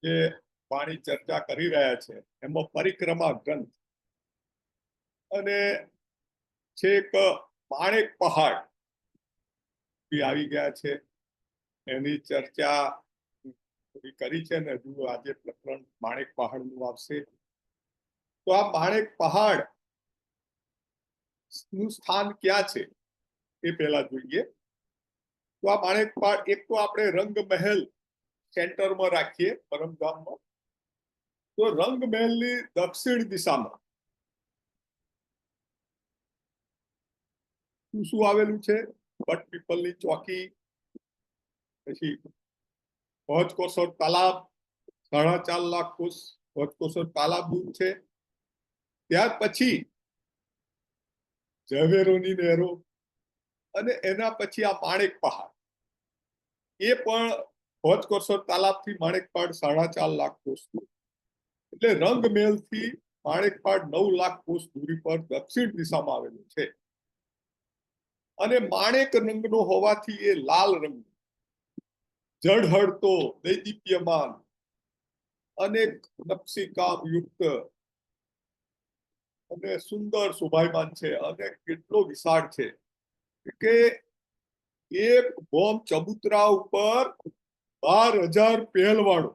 જે વાણી ચર્ચા કરી રહ્યા છે એમાં પરિક્રમા ગ્રંથ અને છેક માણેક પહાડ આવી ગયા છે એની ચર્ચા કરી છે ને હજુ આજે પ્રકરણ માણેક પહાડ નું આવશે. તો આ માણેક પહાડ નું સ્થાન ક્યાં છે એ પહેલા જોઈએ. તો આ માણેક પહાડ એક તો આપણે રંગ મહેલ સેન્ટરમાં રાખીએ પરમધામમાં. તો રંગ મહેલની દક્ષિણ દિશામાં શું શું આવેલું છે? બટ પીપલની ચોકી, પછી ભોજકોસર તાલાબ, 4.5 લાખ કોષ ભોજકોસર તાલાબ છે. ત્યાર પછી ઝવેરોની નહેરો અને એના પછી આ માણેક પહાડ, એ પણ ભોજકોસર તાલાબથી માણેક પહાડ 4.5 લાખ કોષ. એટલે રંગમહેલ થી માણેક પહાડ 9 લાખ કોષ દૂરી પર દક્ષિણ દિશામાં આવેલું છે. અને માણેક રંગનો હોવાથી એ લાલ રંગ, ઝળહળતો, દૈદીપ્યમાન, અનેક નકશીકામ યુક્ત અને સુંદર શોભાયમાન છે. અને કેટલો વિશાળ છે કે એક બોમ્બ ચબૂતરા ઉપર 12,000 પહેલ વાળો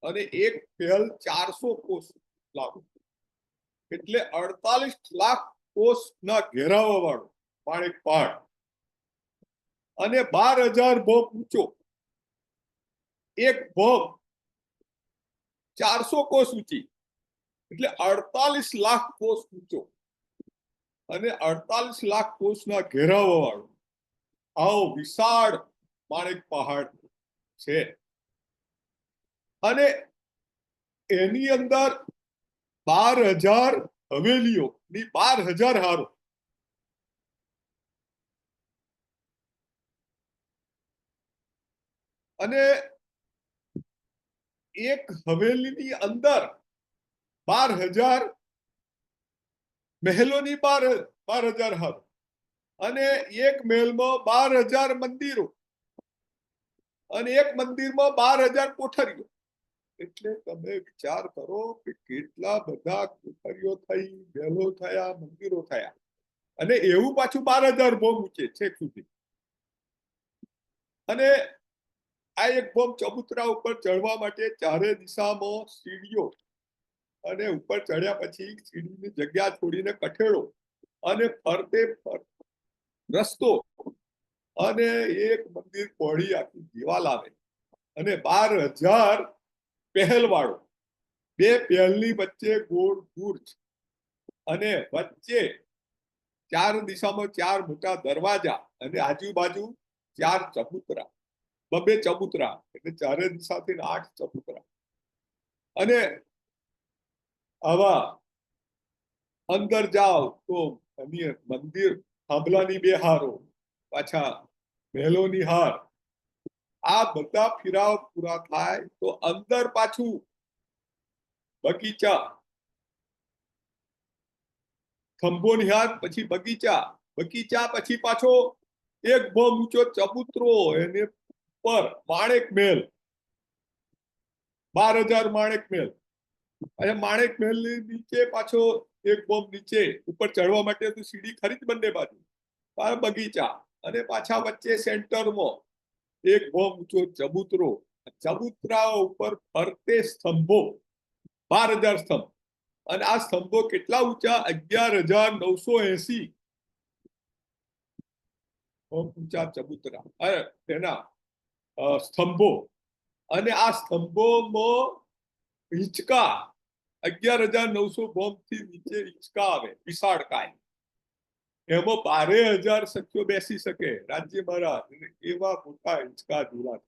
અને એક પહેલ 400 કોષ લાગુ, એટલે 48 લાખ કોષ ના ઘેરાવા વાળો માણેક પહાડ અને 12,000 બોમ્બ ઊંચો. એક બોમ્બ 400 કોષ ઊંચી એટલે 48 લાખ કોષ ઊંચો અને 48 લાખ કોષના ઘેરાવા વાળો આવો વિશાળ માણેક પહાડ છે. અને એની અંદર 12,000 હવેલીઓ ની 12,000 હારો. અને એક હવેલીની અંદર 12,000 મહેલોની 12,000 હારો અને એક મહેલમાં 12,000 મંદિરો અને એક મંદિરમાં 12,000 કોઠરીઓ. એટલે તમે વિચાર કરો કે કેટલા બધા કોઠરીઓ થઈ, મહેલો થયા, મંદિરો થયા અને એવું પાછું 12,000 બોમ્બ ઊંચે છેક સુધી. અને આ એક બોમ્બ ચબૂતરા ઉપર ચડવા માટે ચારે દિશામાં સીડીઓ અને ઉપર ચડ્યા પછી સીડીની જગ્યા છોડીને કઠેડો અને ફરતે રસ્તો અને એક મંદિર પહોળી આખી દિવાલ આવે અને 12,000 પહેલ વાળો, બે પહેલની વચ્ચે ગોળ બુર્જ અને વચ્ચે ચાર દિશામાં 4 મોટા દરવાજા અને આજુબાજુ 4 ચબૂતરા, બબે ચબૂતરા, એટલે ચારે દિશાથી 8 ચબૂતરા. અને આવા અંદર જાઓ તો મંદિર થાંભલાની 2 હારો, પાછા મહેલોની હાર, આ બધા ફિરાવ પૂરા થાય તો અંદર પાછું બગીચા, ખંભોની હાર, પછી બગીચા, બગીચા પછી પાછો એક બહુ ઊંચો ચબૂતરો, એને પર માણેક મહેલ, 12,000 માણેક મહેલ. અને માણેક મહેલ ની નીચે પાછો એક બોમ્બ નીચે, ઉપર ચડવા માટે તો સીડી ખરી જ બંને બાજુ, બગીચા અને પાછા વચ્ચે સેન્ટરમાં એક બોમ્બ ઊંચો ચબૂતરો. ચબૂતરા ઉપર ફરતે સ્તંભો, 12,000 સ્તંભ. અને આ સ્તંભો કેટલા ઊંચા? 11,980 ઊંચા ચબૂતરા તેના સ્તંભો. અને આ સ્તંભોમાં હિંચકા, 11,900 બોમ્બ થી નીચે હિંચકા આવે વિશાળ કાય. એમાં 12,000 સખીઓ બેસી શકે, રાજ્ય મહારાજ, એવા મોટા હિંચકા ઝૂલા.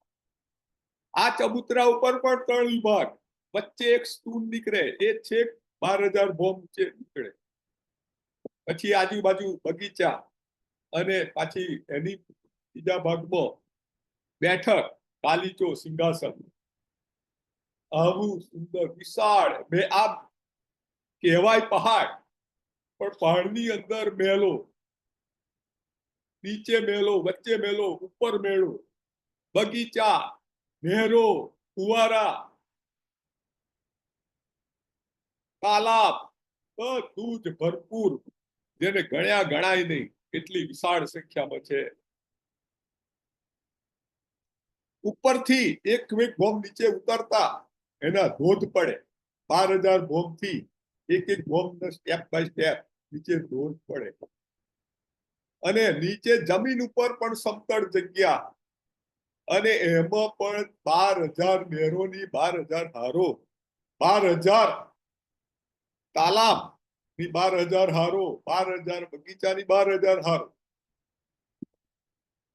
આ ચબૂતરા ઉપર પણ 3 વિભાગ, વચ્ચે એક સ્તૂન નીકળે, એ છેક 12,000 બોમ્બ નીકળે. પછી આજુબાજુ બગીચા અને પાછી એની બીજા ભાગમાં બેઠક, ગાલીચો, સિંહાસન. આવું સુંદર વિશાળ આ કહેવાય પહાડ, પણ પહાડની અંદર મહેલો, નીચે મહેલો, વચ્ચે મહેલો, ઉપર મહેલો, બગીચા, નહેરો, ફુવારા તાલાબ, બધું જ ભરપૂર, જેને ગણ્યા ગણાય નહીં એટલી વિશાળ સંખ્યામાં છે. ઉપરથી એક બોમ્બ નીચે ઉતરતા એના ધોધ પડે. 12,000 બોમ્બ થી એક બોમ્બ સ્ટેપ બાય સ્ટેપ નીચે ધોધ પડે. અને નીચે જમીન ઉપર પણ સમતળ જગ્યા, અને એમાં પણ 12,000 નહેરોની 12,000 હારો, 12,000 તાલાબ ની 12,000 હારો, 12,000 બગીચાની 12,000 હારો.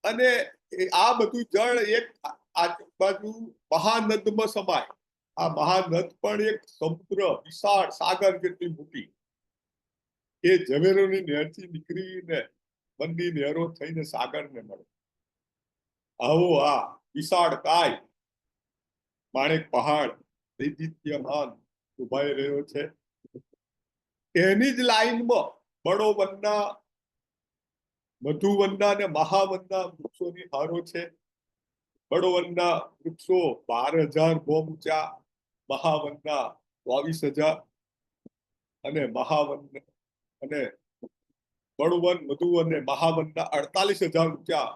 અને આ બધું જળ એક આજુબાજુ મહાનદમાં સમાય. આ મહાનદ પણ એક સમુદ્ર, વિશાળ સાગર જેટલી મોટી, એ ઝવેરોની નહેરથી નીકળીને બંને નહેરો થઈને સાગરને મળે. આવો આ વિશાળ કાય માણેક પહાડ વૈવિધ્યમાન ઉભાઈ રહ્યો છે. એની જ લાઈનમાં બળોવનના, મધુવનના અને મહાવનના વૃક્ષોની હારો છે. બળોવનના વૃક્ષો 12,000 બોમ્બ ઊંચા, મહાવનના 22,000, અને મહાવન અને બળવન, મધુવન અને મહાવનના 48,000 ઊંચા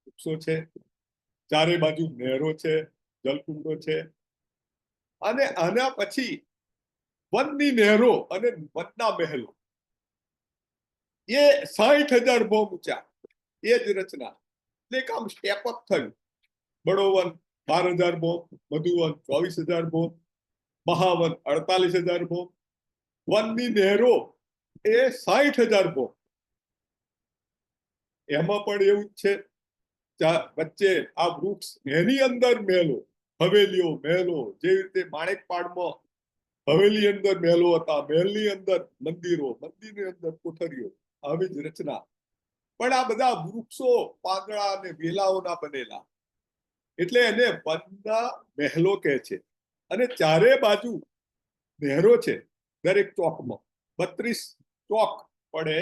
વૃક્ષો છે. ચારે બાજુ નહેરો છે, જલકુંડો છે. અને આના પછી વનની નહેરો અને વનના મહેલો, એ 60,000 બોમ્બ ઊંચા, એ જ રચના. એટલે આમ સ્ટેપ અપ થયું. બળોવન 12,000 બોમ્બ, મધુવન 24,000 બોમ્બ, મહાવન 48,000 બોમ્બ, વનની નહેરો એ 60,000 બોમ્બ. એમાં પણ એવું જ છે, વચ્ચે આ વૃક્ષ, એની અંદર મહેલો, હવેલીઓ, મહેલો, જેવી રીતે માણેકપાડમાં હવેલી અંદર મહેલો હતા, મહેલની અંદર મંદિરો, મંદિરની અંદર કોઠરીઓ, આવી જ રચના. પણ આ બધા વૃક્ષો પાંદડા અને વેલાઓના બનેલા, એટલે એને વનના મહેલો કહે છે. અને ચારે બાજુ નહેરો છે. દરેક ચોકમાં 32 ચોક પડે,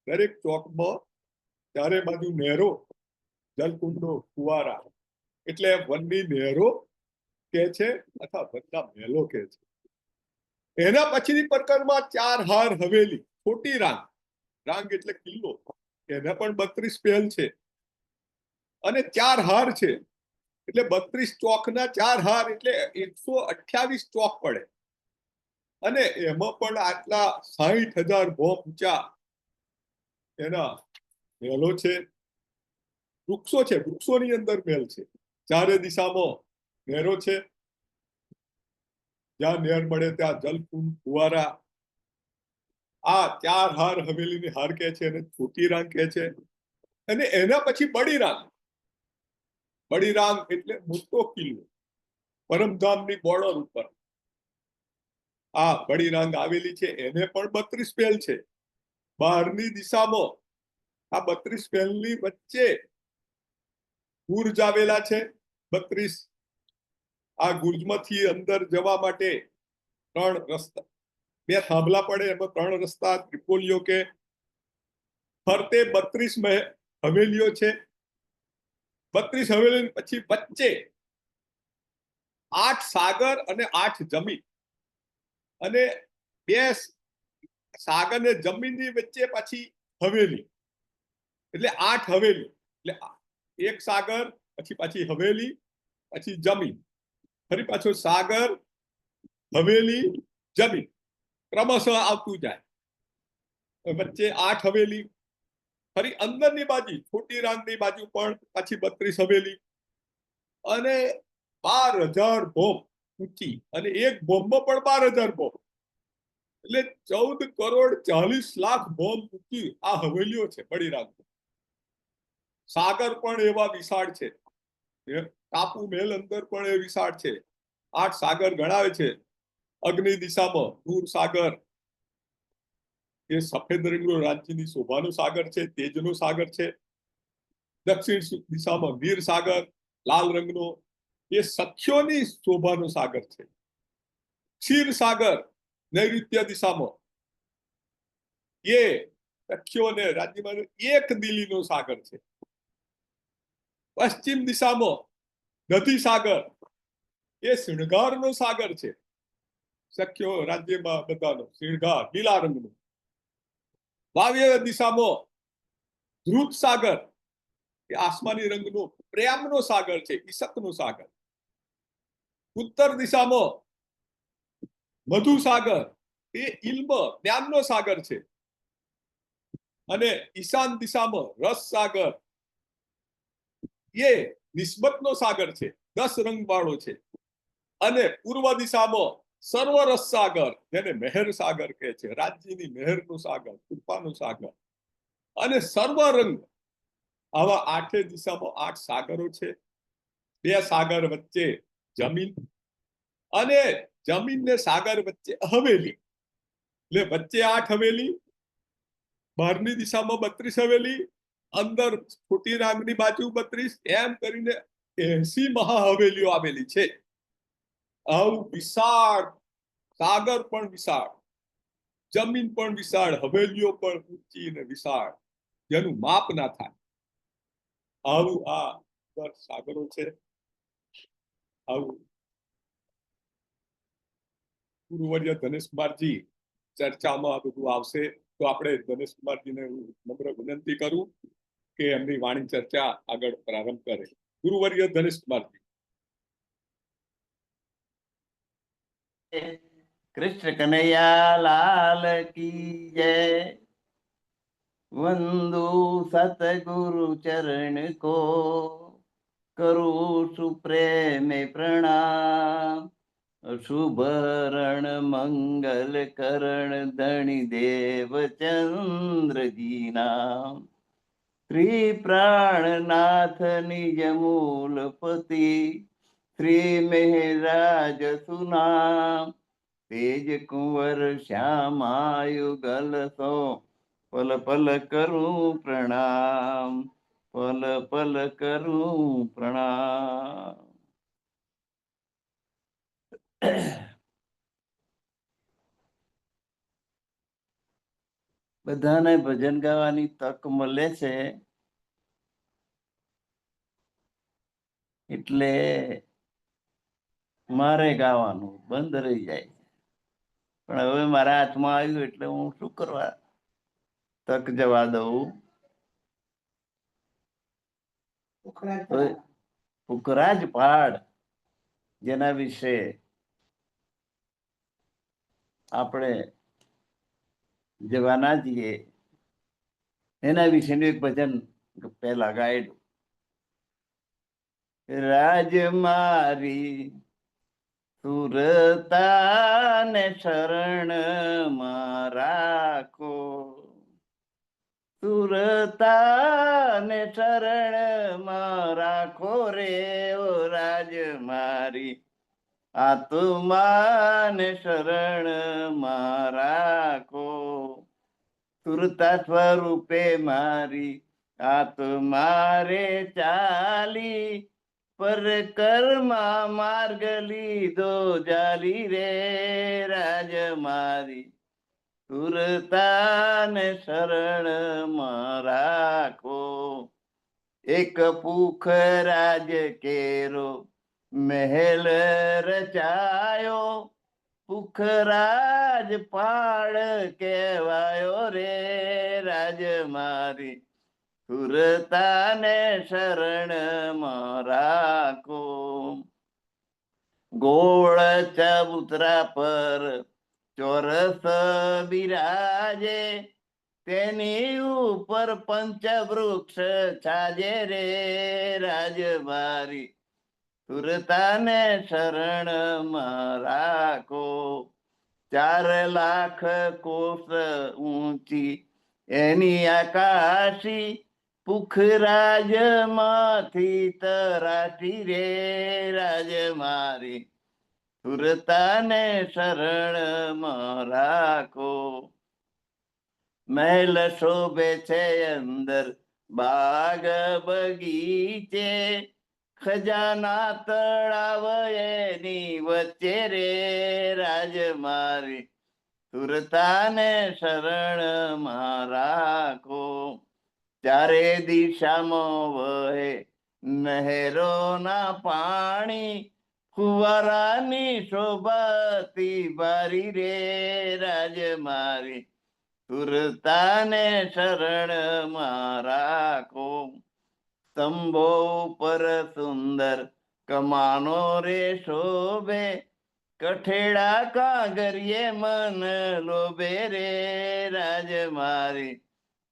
દરેક ચોકમાં ચારે બાજુ નહેરો, જલકુંડો, ફુવારા, એટલે વનની નહેરો કે છે અથવા વનના મહેલો કે છે. એના પછીની પ્રકારમાં 4 હાર હવેલી, ખોટી રાંગ, રાંગ એટલે કિલ્લો, એને પણ 32 પહેલ છે. અને 4 હાર છે, એટલે 32 ચોકના 4 હાર, એટલે 128 ચોક પડે. અને એમાં પણ આટલા 60,000 બોમ્બ ઊંચા એના મહેલો છે. વૃક્ષો છે, વૃક્ષોની અંદર મહેલ છે. ચારે દિશામાં નહેરો છે, જ્યાં નહેર મળે ત્યાં જલકુંડ, ફુવારા. આ 4 હાર હવેલીની હાર કહે છે, અને છોટી રાંગ કહે છે. અને એના પછી બડી રાંગ. બડી રાંગ એટલે મોટો કિલ્લો, પરમધામની બોર્ડર ઉપર આ બડી રાંગ આવેલી છે. એને પણ 32 પહેલ છે. બહારની દિશામાં આ 32 પહેલની વચ્ચે ગુર્જ આવેલા છે 32. આ ગુર્જમાંથી અંદર જવા માટે 3 રસ્તા, 2 થાંભલા પડે, એમાં 3 રસ્તા, ત્રિપોલીઓ કે. ફરતે 32 હવેલીઓ છે. 32 હવેલી પછી વચ્ચે 8 સાગર અને 8 જમીન, અને 2 સાગર ને જમીનની વચ્ચે પાછી હવેલી, એટલે 8 હવેલી. એટલે 1 સાગર, પછી પાછી હવેલી, પછી જમીન, ફરી પાછો સાગર, હવેલી, જમીન, ક્રમશઃ આવતું જાય. વચ્ચે 8 હવેલી. ફરી અંદરની બાજુ, છોટી રાંગની બાજુ પણ પાછી 32 હવેલી, અને 12,000 બોમ્બ ઊંચી, અને એક બોમ્બમાં પણ 12,000 બોમ્બ, એટલે 14,40,00,000 બોમ્બ ઊંચી આ હવેલીઓ છે બડી રાંગ. સાગર પણ એવા વિશાળ છે, ટાપુ મહેલ અંદર પણ એ વિશાળ છે. 8 સાગર ગણાવે છે. અગ્નિ દિશામાં દૂર સાગર, એ સફેદ રંગનો રાજ્યની શોભાનો સાગર છે, તેજનો સાગર છે. દક્ષિણ દિશામાં વીર સાગર, લાલ રંગનો, એ સખ્યોની શોભાનો સાગર છે. ક્ષીર સાગર નૈઋત્ય દિશામાં, એ સખ્યોને રાજ્યમાં એક દિલીનો સાગર છે. પશ્ચિમ દિશામાં દધી સાગર, એ શૃંગારનો સાગર છે. સખ્યો રાજ્યમાં બધાનો શણગાર લીલા રંગનો. વાવ્ય દિશામાં ધ્રુત સાગર, એ આસમાની રંગનો પ્રેમનો સાગર છે, ઈસકનો સાગર. ઉત્તર દિશામાં મધુ સાગર, એ ઇલ્મ જ્ઞાનનો સાગર છે. અને ઈશાન દિશામાં રસ સાગર, એ નિસ્બતનો સાગર છે, 10 રંગ વાળો છે. અને પૂર્વ દિશામાં સર્વરસ સાગર, જેને મહેર સાગર કહે છે, રાજ્યની મહેરનો સાગર, કૃપાનો સાગર. અને સર્વ રંગ. આવા 8 દિશામાં 8 સાગરો છે. 2 સાગર વચ્ચે જમીન, અને જમીન ને સાગર વચ્ચે હવેલી. એટલે વચ્ચે 8 હવેલી, બહારની દિશામાં 32 હવેલી, અંદર ખોટી રાંગની બાજુ 32, એમ કરીને 80 મહાહવેલીઓ આવેલી છે. આવું વિશાળ સાગર પણ વિશાળ, જમીન પણ વિશાળ, હવેલીઓ પણ ઊંચી અને વિશાળ, જેનું માપ ના થાય. આવું આ સાગરો છે. આવું ગુરુવર્ય ધનેશકુમારજી ચર્ચામાં આ બધું આવશે. તો આપણે ધનેશકુમારજીને હું નમ્ર વિનંતી કરું કે એમની વાણી ચર્ચા આગળ પ્રારંભ કરે. ગુરુવર્ય ધનેશકુમારજી. कृष्ण कन्हैया लाल की जय। वंदु सतगुरु चरण को, करूं सुप्रेम प्रणाम। शुभरण मंगल करण धनी देव चंद्र जी नाम। श्री प्राणनाथ निज मूलपति, श्री मेहराज सुनाम। तेज कुंवर श्यामायुगल सो, पल पल करूं प्रणाम, पल पल करूं प्रणाम। બધાને ભજન ગાવાની તક મળે છે એટલે મારે ગાવાનું બંધ રહી જાય છે. પણ હવે મારા હાથમાં આવ્યું એટલે હું શું કરવા તક જવા દઉં. પુખરાજ પહાડ, જેના વિશે આપણે જવાના છીએ, એના વિશેનું એક ભજન પહેલા ગાયેલું. રાજમારી સુરતાને શરણમાં રાખો, સુરતાને શરણમાં રાખો રે ઓ રાજમારી, આત્માને શરણમાં રાખો. સુરતા સ્વરૂપે મારી આત્મારે ચાલી, પર કર્મા માર્ગ લીધો જાલી રે રાજમારી, સુરતાને શરણમાં રાખો. એક પુખરાજ કેરો મહેલ રચાયો, પુખરાજ પહાડ કહેવાયો રે રાજમારી, સુરતાને શરણમાં રાખો. ગોળ ચબૂતરા પર ચોરસ બિરાજે, તેની ઉપર પંચવૃક્ષ છાજે રે રાજમારી, સુરતાને શરણમાં રાખો. 4 લાખ કોષ ઊંચી એની આકાશી, પુખરાજ માંથી તરાટી રે રાજમારી, સુરતાને શરણમાં રાખો. મહેલ શોભે છે અંદર બાગ બગીચે, ખજાના તળાવ એની વચ્ચે રે રાજમારી, સુરતાને શરણમાં રાખો. 4 દિશામાં વહે નહેરોના પાણી, ફુવારાની શોભાતી બારી રે રાજમારી, સુરતાને શરણમાં રાખો. સ્તંભો પર સુંદર કમાનો રે શોભે, કઠેડા કાગરિયે મન લોભે રે રાજમારી,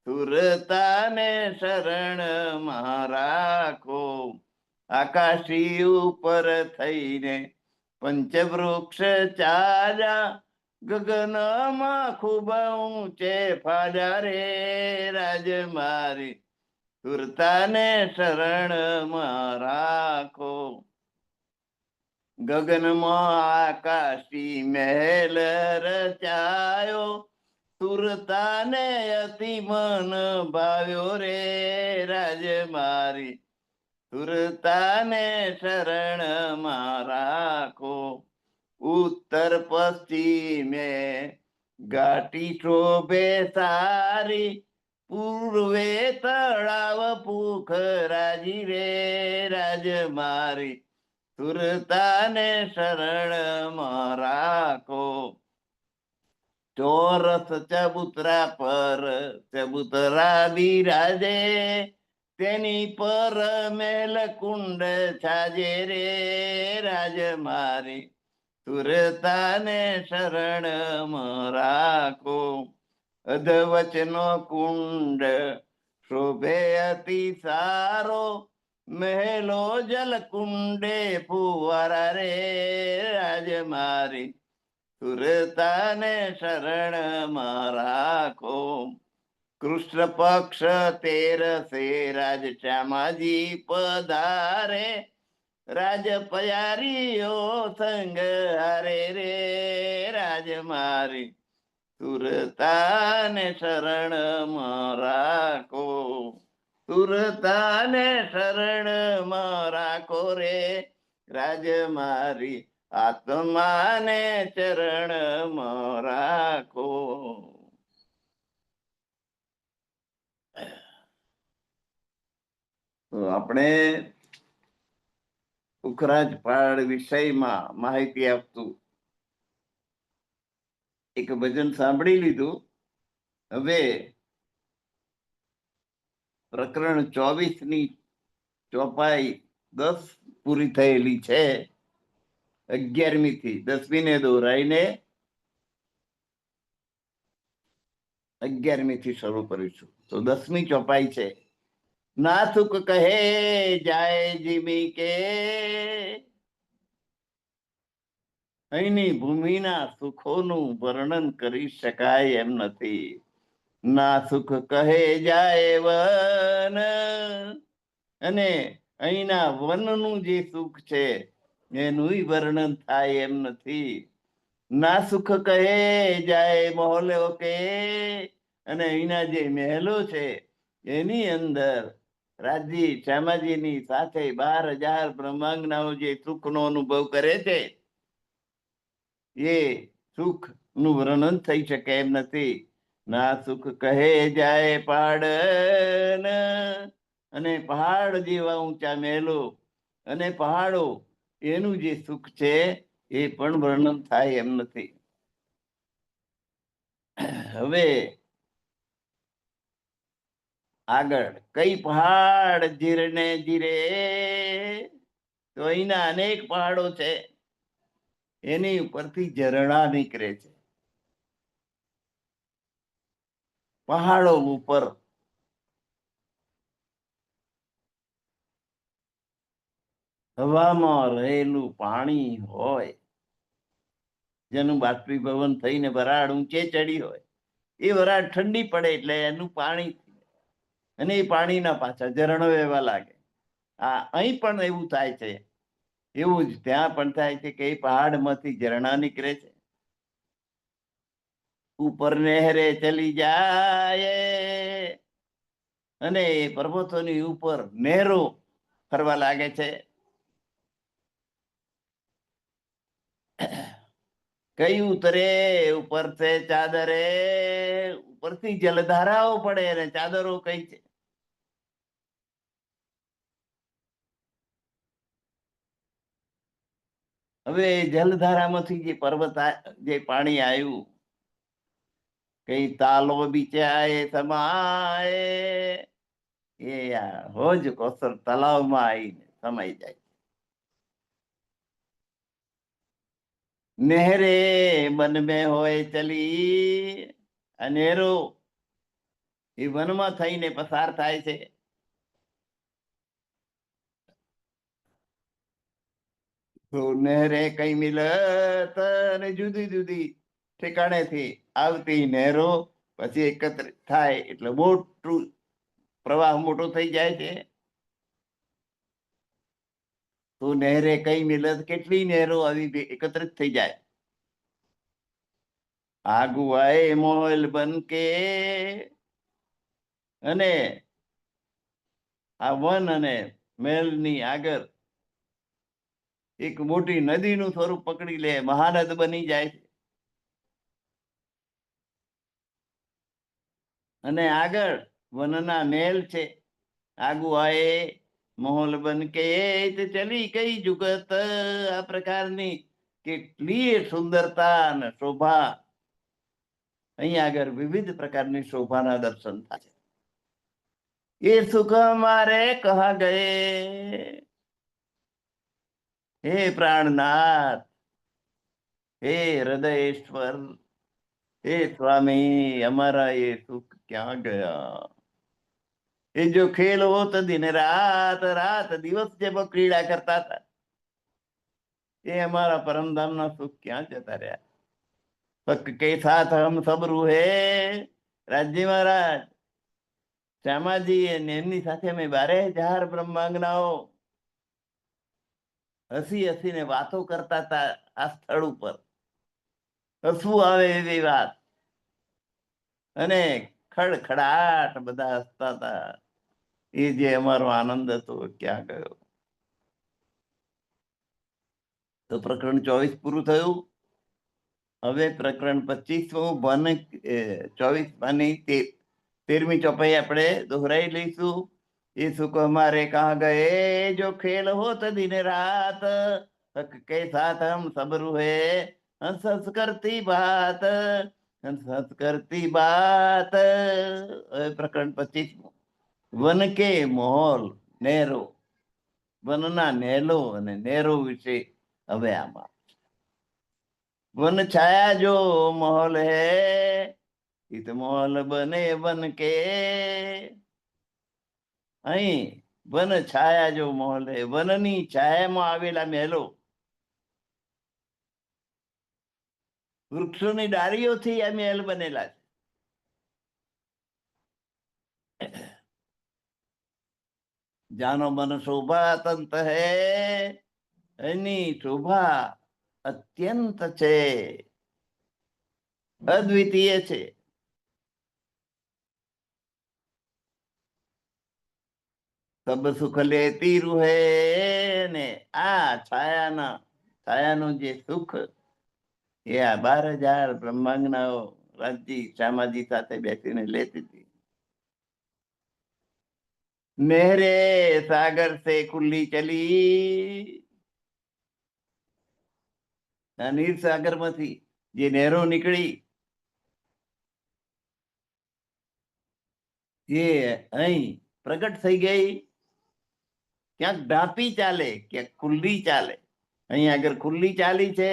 સુરતાને શરણમાં રાખો. આકાશી ઉપર થઈને પંચવૃક્ષ ચાલ્યા, ગગનમાં ખૂબ ઊંચે ફાડ્યા રે રાજમારી, સુરતાને શરણમાં રાખો. ગગનમાં આકાશી મહેલ રચાયો, સુરતાને અતિ મન ભાવ્યો રે રાજમારી, સુરતાને શરણમાં રાખો. ઉત્તર પશ્ચિમે ઘાટી શોભે સારી, પૂર્વે તળાવ પુખરાજી રે રાજમારી, સુરતાને શરણમાં રાખો. ચોરસ ચબૂતરા પર ચબૂતરા બિરાજે, તેની પર મેલ કુંડ છાજે રે રાજમારી, સુરતાને શરણમાં રાખો. અધવચનો કુંડ શોભે અતિ સારો, મહેલો જલ કુંડે ફુવારા રે રાજમારી, સુરતાને શરણમાં રાખો. કૃષ્ણ પક્ષ તેરસે રાજ શ્યામાજી પધારે, રાજ પયારીઓ સંગ હારે રે રાજમારી, સુરતાને શરણમાં રાખો. સુરતાને શરણમાં રાખો રે રાજમારી, આત્માને ચરણમાં રાખો. તો આપણે પુખરાજ પાળ વિષયમાં માહિતી આપતું એક ભજન સાંભળી લીધું. હવે પ્રકરણ 24 ચોપાઈ 10 પૂરી થયેલી છે. 11મી થી 10મીને દોરાઈને 11મી થી શરૂ કરીશું. તો 10મી ચોપાઈ છે. ના સુખ કહે જાય જીમી કે, અહીંની ભૂમિના સુખોનું વર્ણન કરી શકાય એમ નથી. ના સુખ કહે જાય વન, અને અહીંના વનનું જે સુખ છે એનું વર્ણન થાય એમ નથી. ના સુખ કહે જાય મહોલ્લો કે, અને અહીંના જે મહેલો છે એની અંદર રાજજી શ્યામાજીની સાથે 12,000 બ્રહ્માંગનાઓ જે સુખનો અનુભવ કરે છે એ સુખ નું વર્ણન થઈ શકે એમ નથી. ના સુખ કહે જાય પહાડ, અને પહાડ જેવા ઊંચા મહેલો અને પહાડો એનું જે સુખ છે એ પણ વર્ણન થાય એમ નથી. હવે આગળ કઈ પહાડ જીરને જીરે, તો અહીંના અનેક પહાડો છે એની ઉપરથી ઝરણા નીકળે છે. પહાડો ઉપર હવામાં રહેલું પાણી હોય, જેનું બાષ્પીભવન થઈને વરાળ ઊંચે ચડી હોય, એ વરાળ ઠંડી પડે એટલે એનું પાણી, અને એ પાણીના પાછા ઝરણો વહેવા લાગે. અહીં પણ એવું થાય છે. એવું જ ત્યાં પણ થાય છે કે એ પહાડમાંથી ઝરણા નીકળે છે. ઉપર નહેરે ચલી જાય, અને પર્વતોની ઉપર નહેરો ફરવા લાગે છે. કઈ ઉતરે ઉપર से ચાદરે, ઉપરથી જલધારાઓ પડે અને ચાદરો કઈ છે. હવે જલધારામાંથી જે જે પાણી આવ્યું, કઈ તાલો બિચાય સમાય, એ હોજ કોસર તલાવમાં આવીને સમાઈ જાય. નહેરે બન મેં હોય ચલી, આ નહેરો એ વનમાં થઈને પસાર થાય છે. તો નહેરે કઈ મિલત, અને જુદી જુદી ઠેકાણેથી આવતી નહેરો પછી એકત્રિત થાય એટલે મોટું પ્રવાહ મોટો થઈ જાય છે. તો નહેરે કઈ મિલત, કેટલી નહેરો આવી એકત્રિત થઈ જાય. આગુઆએ મોલ બન કે, અને આ વન અને મહેલની આગળ એક મોટી નદીનું સ્વરૂપ પકડી લે, મહાનદ બની જાય છે. અને આગળ વનના મહેલ છે. આગુઆએ મોહલ બન કે ચલી કઈ જુગત, આ પ્રકારની કેટલી સુંદરતા અને શોભા, અહીં આગળ વિવિધ પ્રકારની શોભાના દર્શન થાય છે. એ સુખ મારે કહા ગયે, હે પ્રાણનાથ, હે હૃદયેશ્વર, હે સ્વામી, અમારા એ સુખ ક્યાં ગયા. એ જો ખેલ હોત દિન રાત, રાત દિવસ જેમાં ક્રીડા કરતા હતા, એ અમારા પરમધામના સુખ ક્યાં જતા રહ્યા. પક કે સાથ હમ સબ રૂહે, રાજ્ય મહારાજ શ્યામાજી અને એમની સાથે અમે 12,000 બ્રહ્માંગનાઓ હસી હસીને વાતો કરતા હતા આ સ્થળ ઉપર. હસવું આવે એવી વાત, અને ખડખડાટ બધા હસતા હતા. એ જે અમારો આનંદ હતો ક્યાં ગયો. તો પ્રકરણ 24 પૂરું થયું. હવે પ્રકરણ 25 વન 24 13મી ચોપાઈ આપણે દોહરાઈ લઈશું. એ સુખ હમારે કહા ગયે, જો ખેલ હોત દિન રાત, હક કે સાથ હમ સબ રૂહે, હંસ હંસ કરતી બાત, હંસ હંસ કરતી બાત. પ્રકરણ 25 વન કે મોહલ નહેરો, વનના નહેલો અને નહેરો વિશે હવે આમાં. વન છાયા જો મોહલ હે, इत મોહલ બને વન કે, અહીં વન છાયા જો મોહલ હે, વનની છાયામાં આવેલા મહેલો, વૃક્ષોની ડાળીઓથી આ મહેલ બનેલા છે. જાનો મન શોભા તંત હે, એની શોભા અત્યંત છે, અદ્વિતીય છે. સબ સુખ લેતી રૂહે, ને આ છાયાનું જે સુખ એ આ 12,000 બ્રહ્માંગનાઓ રાજજી શ્યામાજી સાથે બેસીને લેતી હતી. નહેરે સાગર સે ખુલ્લી ચલી, નીર સાગર માંથી જે નહેરો નીકળી એ અહીં પ્રગટ થઈ ગઈ. ક્યાંક ઢાપી ચાલે, ક્યાંક ખુલ્લી ચાલે. અહીં આગળ ખુલ્લી ચાલી છે,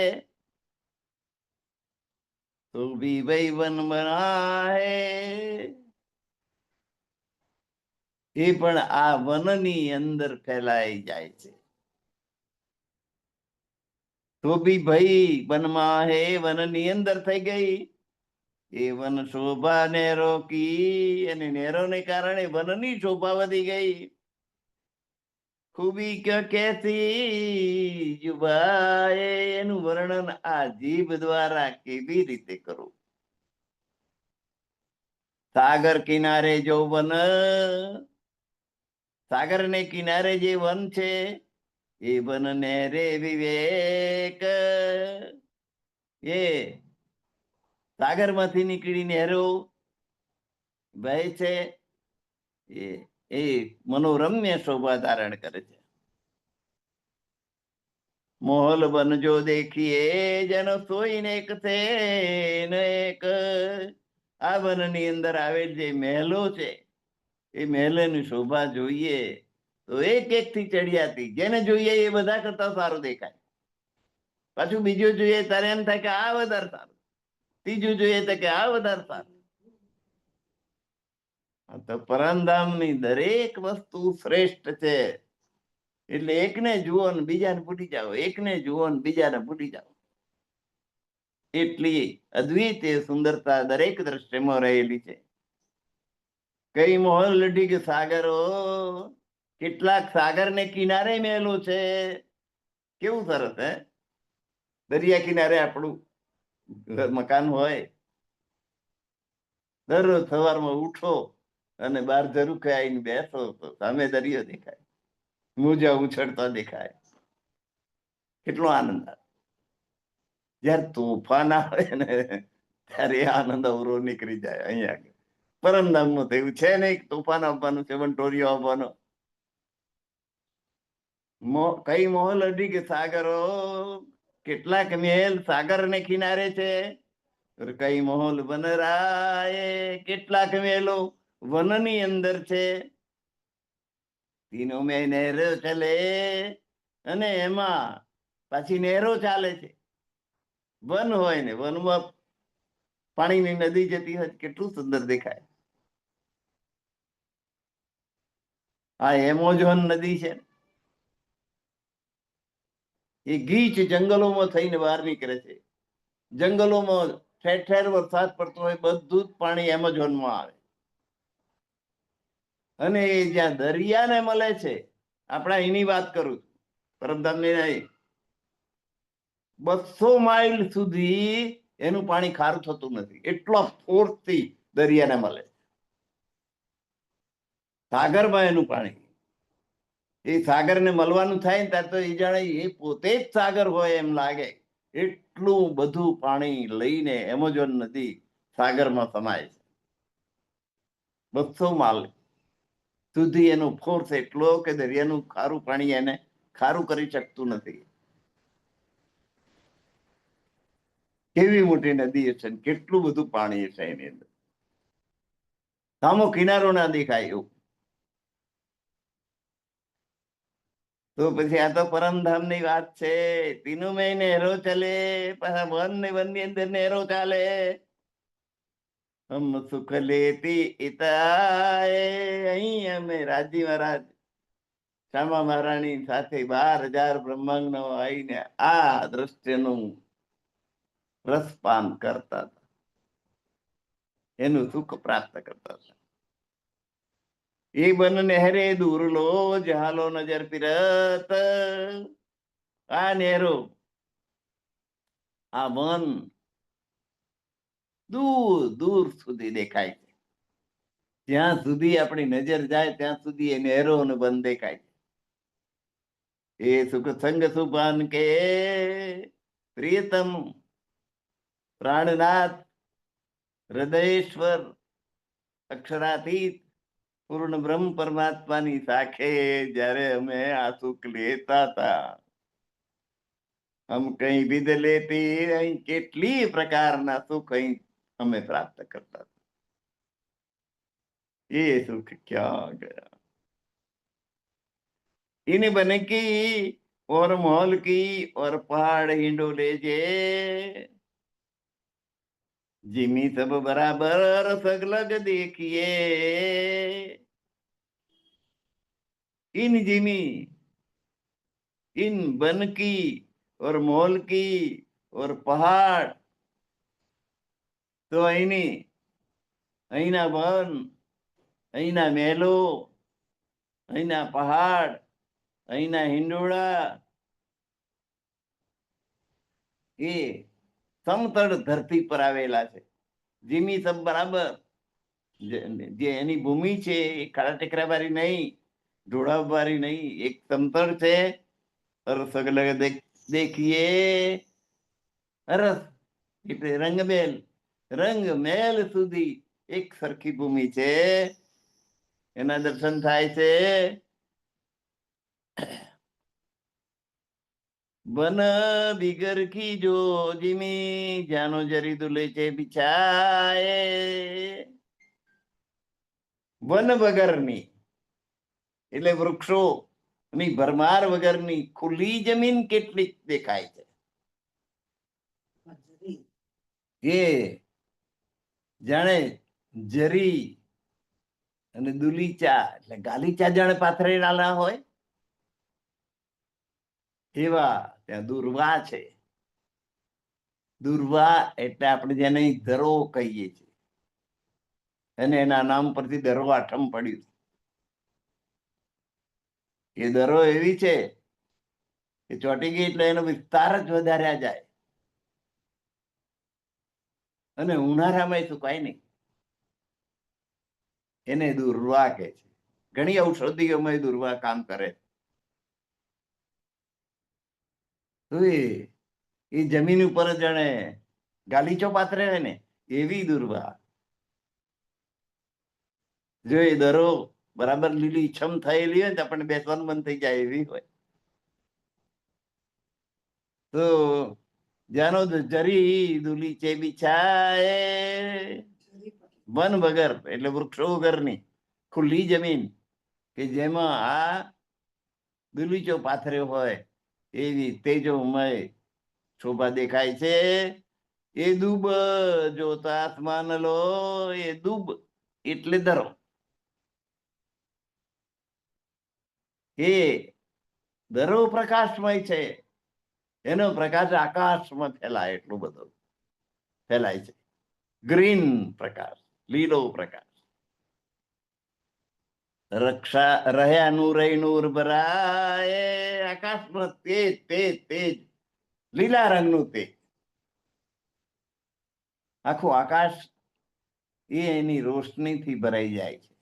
તો ભી ભાઈ વન બના હે, એ પણ આ વનની અંદર ફેલાઈ જાય છે. તો બી ભાઈ વનમાં હે, વનની અંદર થઈ ગઈ. એ વન શોભા નેરો કી, અને નેરોને કારણે વનની શોભા વધી ગઈ. ખૂબી કેસી જુબાએ, એનું વર્ણન આ જીભ દ્વારા કેવી રીતે કરું. સાગર કિનારે જો વન, સાગર ને કિનારે જે વન છે, એ વન ને રે વિવેક, એ સાગર માંથી નીકળી નહેરો વહે છે, એ મનોરમ્ય શોભા ધારણ કરે છે. મોહલ બનજો દેખીએ જન સોઈને એક છે ને એક. આ વનની અંદર આવેલ જે મહેલો છે એ મહેલની શોભા જોઈએ તો એક એક થી ચડિયાતી જેને જોઈએ એ બધા કરતા સારું દેખાય. પાછું બીજું જોઈએ ત્યારે એમ થાય કે આ વધારે સારું, ત્રીજું જોઈએ તો કે આ વધારે સારું. તો પરમધામની દરેક વસ્તુ શ્રેષ્ઠ છે. એટલે એકને જુઓ ને બીજાને ભૂલી જાઓ, એકને જુઓ ને બીજાને ભૂલી જાઓ. એટલી અદ્વિતીય સુંદરતા દરેક દ્રશ્યમાં રહેલી છે. કઈ મોહન લડી કે સાગરો, કેટલાક સાગર ને કિનારે મેલું છે. કેવું સરસ હે! દરિયા કિનારે આપણું મકાન હોય, દરરોજ સવારમાં ઉઠો અને બાર ઝરૂખે આવીને બેસો તો સામે દરિયો દેખાય, મોજા ઉછળતા દેખાય. કેટલો આનંદ આવે! જયારે તોફાન આવે ને ત્યારે આનંદ અવરો નીકળી જાય. અહીંયા પરમધામમાં થયું છે નહીં, તોફાન આવવાનું છે, વંટોરિયો આવવાનો. કઈ મોહલ અડી કે સાગરો, કેટલાક મહેલ સાગર ને કિનારે છે. કઈ મોહલ વન રાય, કેટલાક મહેલો વનની અંદર છે. તીનો મેં નહેરો ચાલે, અને એમાં પાછી નહેરો ચાલે છે. વન હોય ને વનમાં પાણીની નદી જતી હોય, કેટલું સુંદર દેખાય. આ એમેઝોન નદી છે, એ ગીચ જંગલોમાં થઈને બહાર નીકળે છે. જંગલોમાં ઠેર ઠેર વરસાદ પડતો હોય, બધું જ પાણી એમેઝોનમાં આવે. અને એ જ્યાં દરિયાને મળે છે, આપણા એની વાત કરું છું, પરમધામની નહીં, 200 માઇલ સુધી એનું પાણી ખારું થતું નથી. એટલો ફોર્સથી દરિયાને મળે. સાગરમાં એનું પાણી, એ સાગરને મળવાનું થાય ને ત્યારે તો એ જાણે એ પોતે જ સાગર હોય એમ લાગે. એટલું બધું પાણી લઈને એમેઝોન નદી સાગરમાં સમાય છે. 200 માઇલ સુધી એનો ફોર્સ એટલો કે દરિયાનું ખારું પાણી એને ખારું કરી શકતું નથી. કેવી મોટી નદી છે, કેટલું બધું પાણી છે એની અંદર. સામો કિનારો ના દેખાય એવું. તો પછી આ તો પરમધામ ની વાત છે. તીનું મેં નહેરો ચાલે, પાછા વન ની અંદર નહેરો ચાલે. હમ સુખ લેતી ઇતાએ, અહીં અમે રાજી મહારાજ શ્યામા મહારાણી સાથે 12,000 બ્રહ્માંડ આવીને આ દ્રશ્યનું રસપાન કરતા હતા, એનું સુખ પ્રાપ્ત કરતા હતા. એ બન નહેરે દૂર લો જહાલો નજર ફિરત. આ નહેરો, આ વન દૂર દૂર સુધી દેખાય છે. જ્યાં સુધી આપણી નજર જાય ત્યાં સુધી એ નહેરો અને વન દેખાય છે. એ સુખ સંગ સુપાન કે પ્રિયતમ પ્રાણનાથ હૃદયેશ્વર અક્ષરાતીત પૂર્ણ બ્રહ્મ પરમાત્માની સાખે જ્યારે અમે આ સુખ લેતા હતા, હમ કઈ વિધ લેતી, અહીં કેટલી પ્રકારના સુખ અહીં અમે પ્રાપ્ત કરતા હતા. એ સુખ ક્યાં ગયા? इन्हीं बने की और महल की और पहाड़ हिंडोले जे, जिमी सब बराबर सगलग देखिए. इन जिमी, इन बन की और महल की और पहाड़, तो अहीनी अहीना वन, अहीना महलो, अहीना पहाड़, अहीना हिंडोळा, એ સમતળ ધરતી પર આવેલા છે. જીમી સબ બરાબર, જે એની ભૂમિ છે એ ખાડા ટેકરા વાળી નહીં, ઢોળાવ વાળી નહીં, એક સમતળ છે. સગલગ દેખીએ, અરસ એટલે રંગમેલ, રંગ મેલ સુધી એક સરખી ભૂમિ છે. એના દર્શન થાય છે. બન બિગર કી જો જીમી જાનો જરી દુલે છે બિછાય. વન વગરની એટલે વૃક્ષો ની ભરમાર વગરની ખુલ્લી જમીન કેટલીક દેખાય છે. એ જાણે જરી અને દુલીચા એટલે ગાલીચા જાણે પાથરેલા હોય એવા ત્યાં દુર્વા છે. દુર્વા એટલે આપણે જેને ધરો કહીએ છીએ, અને એના નામ પરથી દરો આઠમ પડ્યું. એ દરો એવી છે કે ચોટી ગઈ એટલે એનો વિસ્તાર જ વધાર્યા જાય, અને ઉનાળામાં સુકાય નહીં. એને દુર્વા કે છે. ઘણી ઔષધિઓમાં દુર્વા કામ કરે. તો એ જમીન ઉપર જાણે ગાલીચો પાથરે હોય ને એવી દુર્વા. જો એ દરો બરાબર લીલી છમ થયેલી હોય ને આપણને બેસવાનું મન થઈ જાય એવી હોય. તો જાનો જરી દુલી ચે બિછાય. વન વગર એટલે વૃક્ષો વગરની ખુલ્લી જમીન કે જેમાં આ દુલીચો પાથર્યો હોય એવી તેજોમય શોભા દેખાય છે. એ દુબ જોતા આસમાન લો. એ દુબ એટલે દરો. એ દરો પ્રકાશમય છે. એનો પ્રકાશ આકાશમાં ફેલાય એટલું બધું ફેલાય છે. ગ્રીન પ્રકાશ, લીલો પ્રકાશ. રક્ષા રહ્યા નૂર નૂર ભરાય. આકાશમાં તેજ તેજ તેજ લીલા રંગનું તેજ. આખું આકાશ એની રોશનીથી ભરાઈ જાય છે.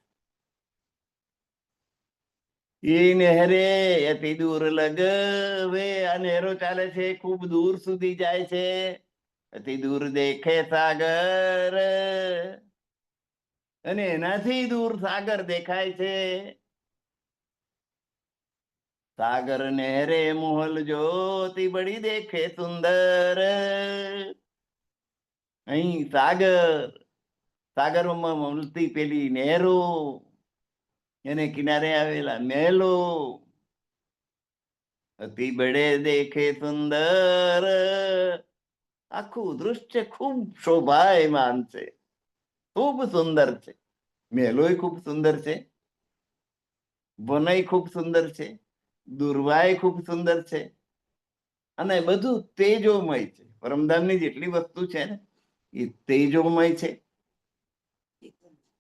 એ નહેરે અતિ દૂર લગવે. આ નહેરો ચાલે છે ખૂબ દૂર સુધી જાય છે. અતિ દૂર દેખે સાગર. અને એનાથી દૂર સાગર દેખાય છે. સાગર નહેરે મોહલ જોતી બડી દેખે સુંદર. અહીં સાગરમાં મળતી પેલી નહેરો, એને કિનારે આવેલા મહેલો અતિ બડે દેખે સુંદર. આખું દૃશ્ય ખૂબ શોભાયમાન છે, ખૂબ સુંદર છે. મહેલોય ખૂબ સુંદર છે, વનય ખૂબ સુંદર છે, દુર્વાય ખૂબ સુંદર છે, અને બધું તેજોમય છે. પરમધામની જેટલી વસ્તુ છે ને એ તેજોમય છે,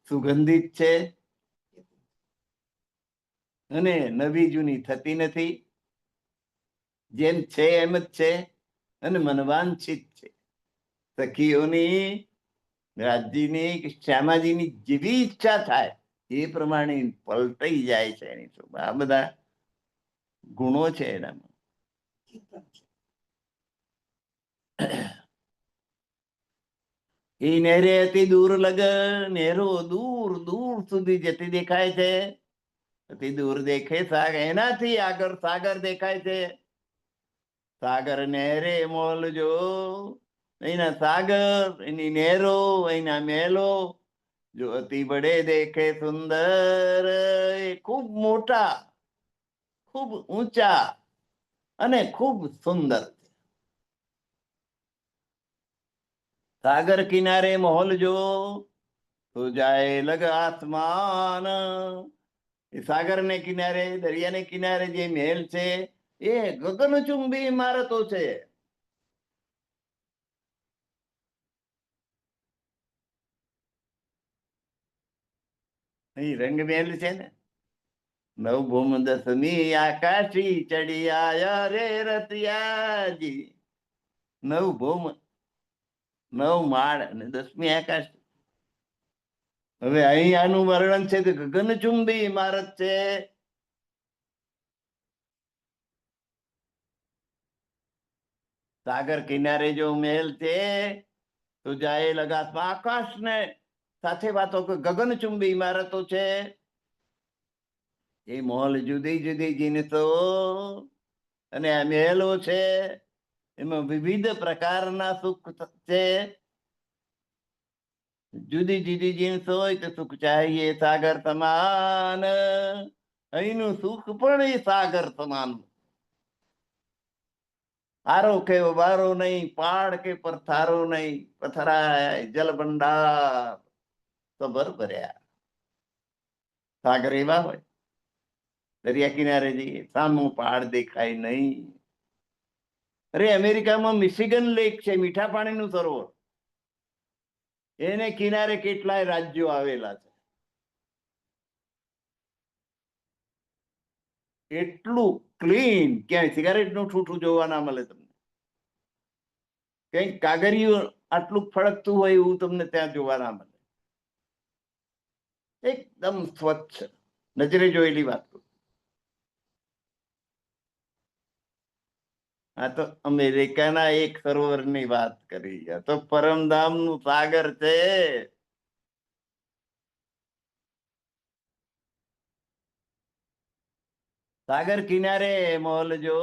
સુગંધિત છે, અને નવી જૂની થતી નથી. જેમ છે એમ જ છે, અને મનવાંછિત છે. સખીઓની, રાજજીની કે શ્યામાજીની જેવી ઈચ્છા થાય એ પ્રમાણે પલટાઈ જાય છે એની શોભા. આ બધા ગુણો છે એનામાં. એ નહેરે અતિ દૂર લગ. નહેરો દૂર દૂર સુધી જતી દેખાય છે. અતિ દૂર દેખે સાગર. એનાથી આગળ સાગર દેખાય છે. સાગર નહેરે મોલ જો. એના સાગર, એની નહેરો, એના મહેલો જો અતિ બડે દેખે સુંદર. એ ખૂબ મોટા, ખૂબ ઊંચા અને ખૂબ સુંદર. સાગર કિનારે મોહલ જો તો જાય લગ આસમાન. એ સાગર ને કિનારે, દરિયાને કિનારે જે મહેલ છે એ ગગનચુંબી ઇમારતો છે. અહીં રંગમહેલ છે ને. નવભૂમ દસમી આકાશી ચડી આયા રે રતિયાજી. નવભૂમ, નવ માળ અને 10મી આકાશ. હવે અહીં આનું વર્ણન છે કે ગગનચુંબી ઇમારત છે. સાગર કિનારે જો મહેલ છે તો જાય લગાસમાં. આકાશ ને સાથે વાતો કે ગગનચુંબી ઇમારતો છે. એ મોલ જુદી જુદી જીનસો અને આ મહેલો છે એમાં વિવિધ પ્રકારના સુખ છે. જુદી જુદી જીન્સ હોય તો સુખ ચાહીએ સાગર સમાન, અહીંનું સુખ પણ એ સાગર સમાન. આરો કે વારો નહીં, પાડ કે પરથારો નહીં, પથરાય જલ ભંડાર સબર ભર્યા. સાગર એવા હોય, દરિયા કિનારે જઈએ સામું પહાડ દેખાય નહીં. અરે અમેરિકામાં મિશિગન લેક છે, મીઠા પાણીનું સરોવર, એને કિનારે કેટલાય રાજ્યો આવેલા છે. એટલું ક્લીન, ક્યાંય સિગારેટ નું ઠૂઠું જોવા ના મળે તમને. કઈક કાગરિયું આટલું ફળકતું હોય એવું તમને ત્યાં જોવા ના મળે. એકદમ સ્વચ્છ, નજરે જોયેલી વાત કરું. આ તો અમેરિકાના એક સરોવરની વાત કરી, આ તો પરમધામ નું સાગર છે. સાગર કિનારે મહોલ જો,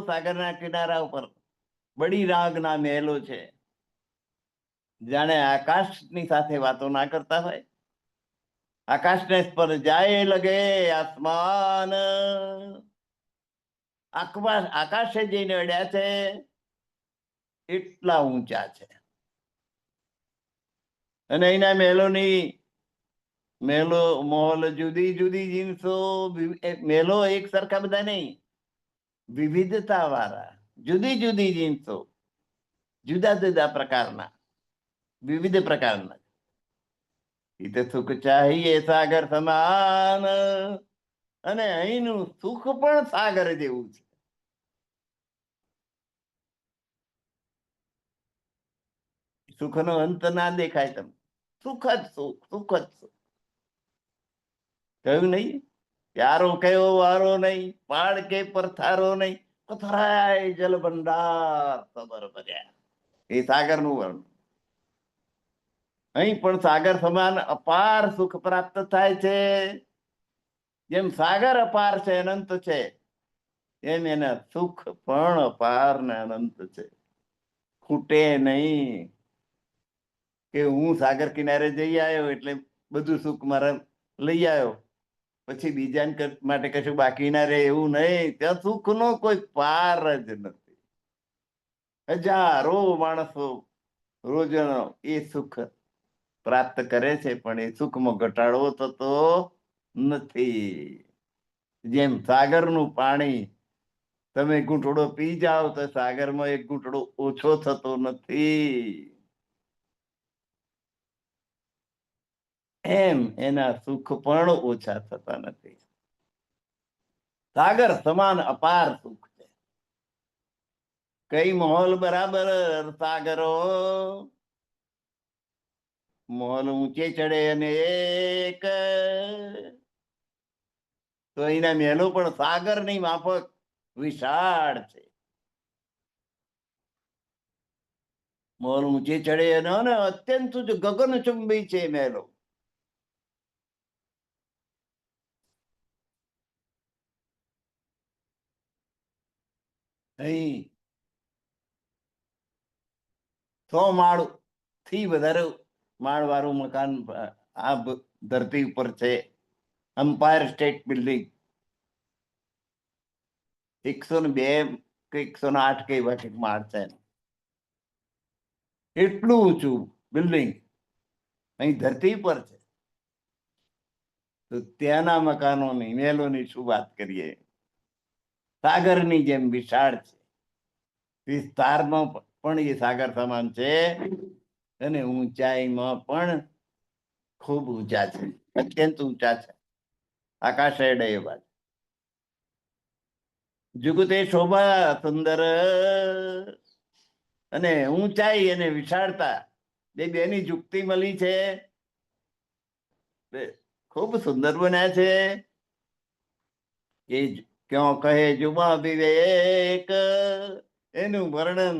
સાગરના કિનારા ઉપર બડી રાગના મહેલો છે. જાણે આકાશની સાથે વાતો ના કરતા હોય. આકાશને પર જાય લગે આસમાન, આકાશે જઈને અડ્યા છે એટલા ઊંચા છે. અને એના મહેલો મોલ જુદી જુદી જીન્સો, મહેલો એક સરખા બધા નહીં, વિવિધતા વાળા, જુદી જુદી જીન્સો, જુદા જુદા પ્રકારના, વિવિધ પ્રકારના. એ તો સુખ ચાહીએ સાગર સમાન, અને અહીંનું સુખ પણ સાગર જેવું છે. સુખનો અંત ના દેખાય તમને, સુખ જ સુખ, સુખ જ સુખ. કહ્યું નહીં, પ્યારો કયો વારો નહીં, પાડ કે પરથારો નહીં, પથરાય જલ ભંડાર સબર ભર્યા. એ સાગરનું વર્ણન. અહીં પણ સાગર સમાન અપાર સુખ પ્રાપ્ત થાય છે. જેમ સાગર અપાર છે, અનંત છે, એમ એના સુખ પણ અપાર ને અનંત છે. ખૂટે નહીં કે હું સાગર કિનારે જઈ આવ્યો એટલે બધું સુખ મારા લઈ આવ્યો, પછી બીજા માટે કશું બાકી ના રહે, એવું નહીં. ત્યાં સુખ નો કોઈ પાર જ નથી. હજારો માણસો રોજનો એ સુખ પ્રાપ્ત કરે છે, પણ એ સુખમાં ઘટાડો થતો નથી. જેમ સાગરનું પાણી તમે ઘૂંટડો પી જાઓ તો સાગરમાં એક ઘૂંટડો ઓછો થતો નથી, એમ એના સુખ પણ ઓછા થતા નથી. સાગર સમાન અપાર સુખ છે. કઈ મોહલ બરાબર સાગરો, મોહલ ઊંચે ચડે અને એક, તો અહીંના મહેલો પણ સાગરની માફક વિશાળ છે. મોહલ ઊંચે ચડે અને અત્યંત ગગનચુંબી છે મહેલો. અહીં 100 માળ થી વધારે માળ વાળું મકાન આ ધરતી ઉપર છે. એમ્પાયર સ્ટેટ બિલ્ડિંગ 102 કે 108 કે એવા માળ છે. એટલું ઊંચું બિલ્ડિંગ અહીં ધરતી પર છે. તો ત્યાંના મકાનોની, મહેલોની શું વાત કરીએ. સાગરની જેમ વિશાળ છે, વિસ્તારમાં પણ એ સાગર સમાન છે, અને ઊંચાઈમાં પણ ખૂબ ઊંચા છે, અત્યંત ઊંચા છે. આકાશ એડે એવા જુગતે શોભા સુંદર, અને ઊંચાઈ અને વિશાળતા બેની જુક્તિ મળી છે, ખૂબ સુંદર બન્યા છે. એ ક્યાં કહે જુમા વિવેક, એનું વર્ણન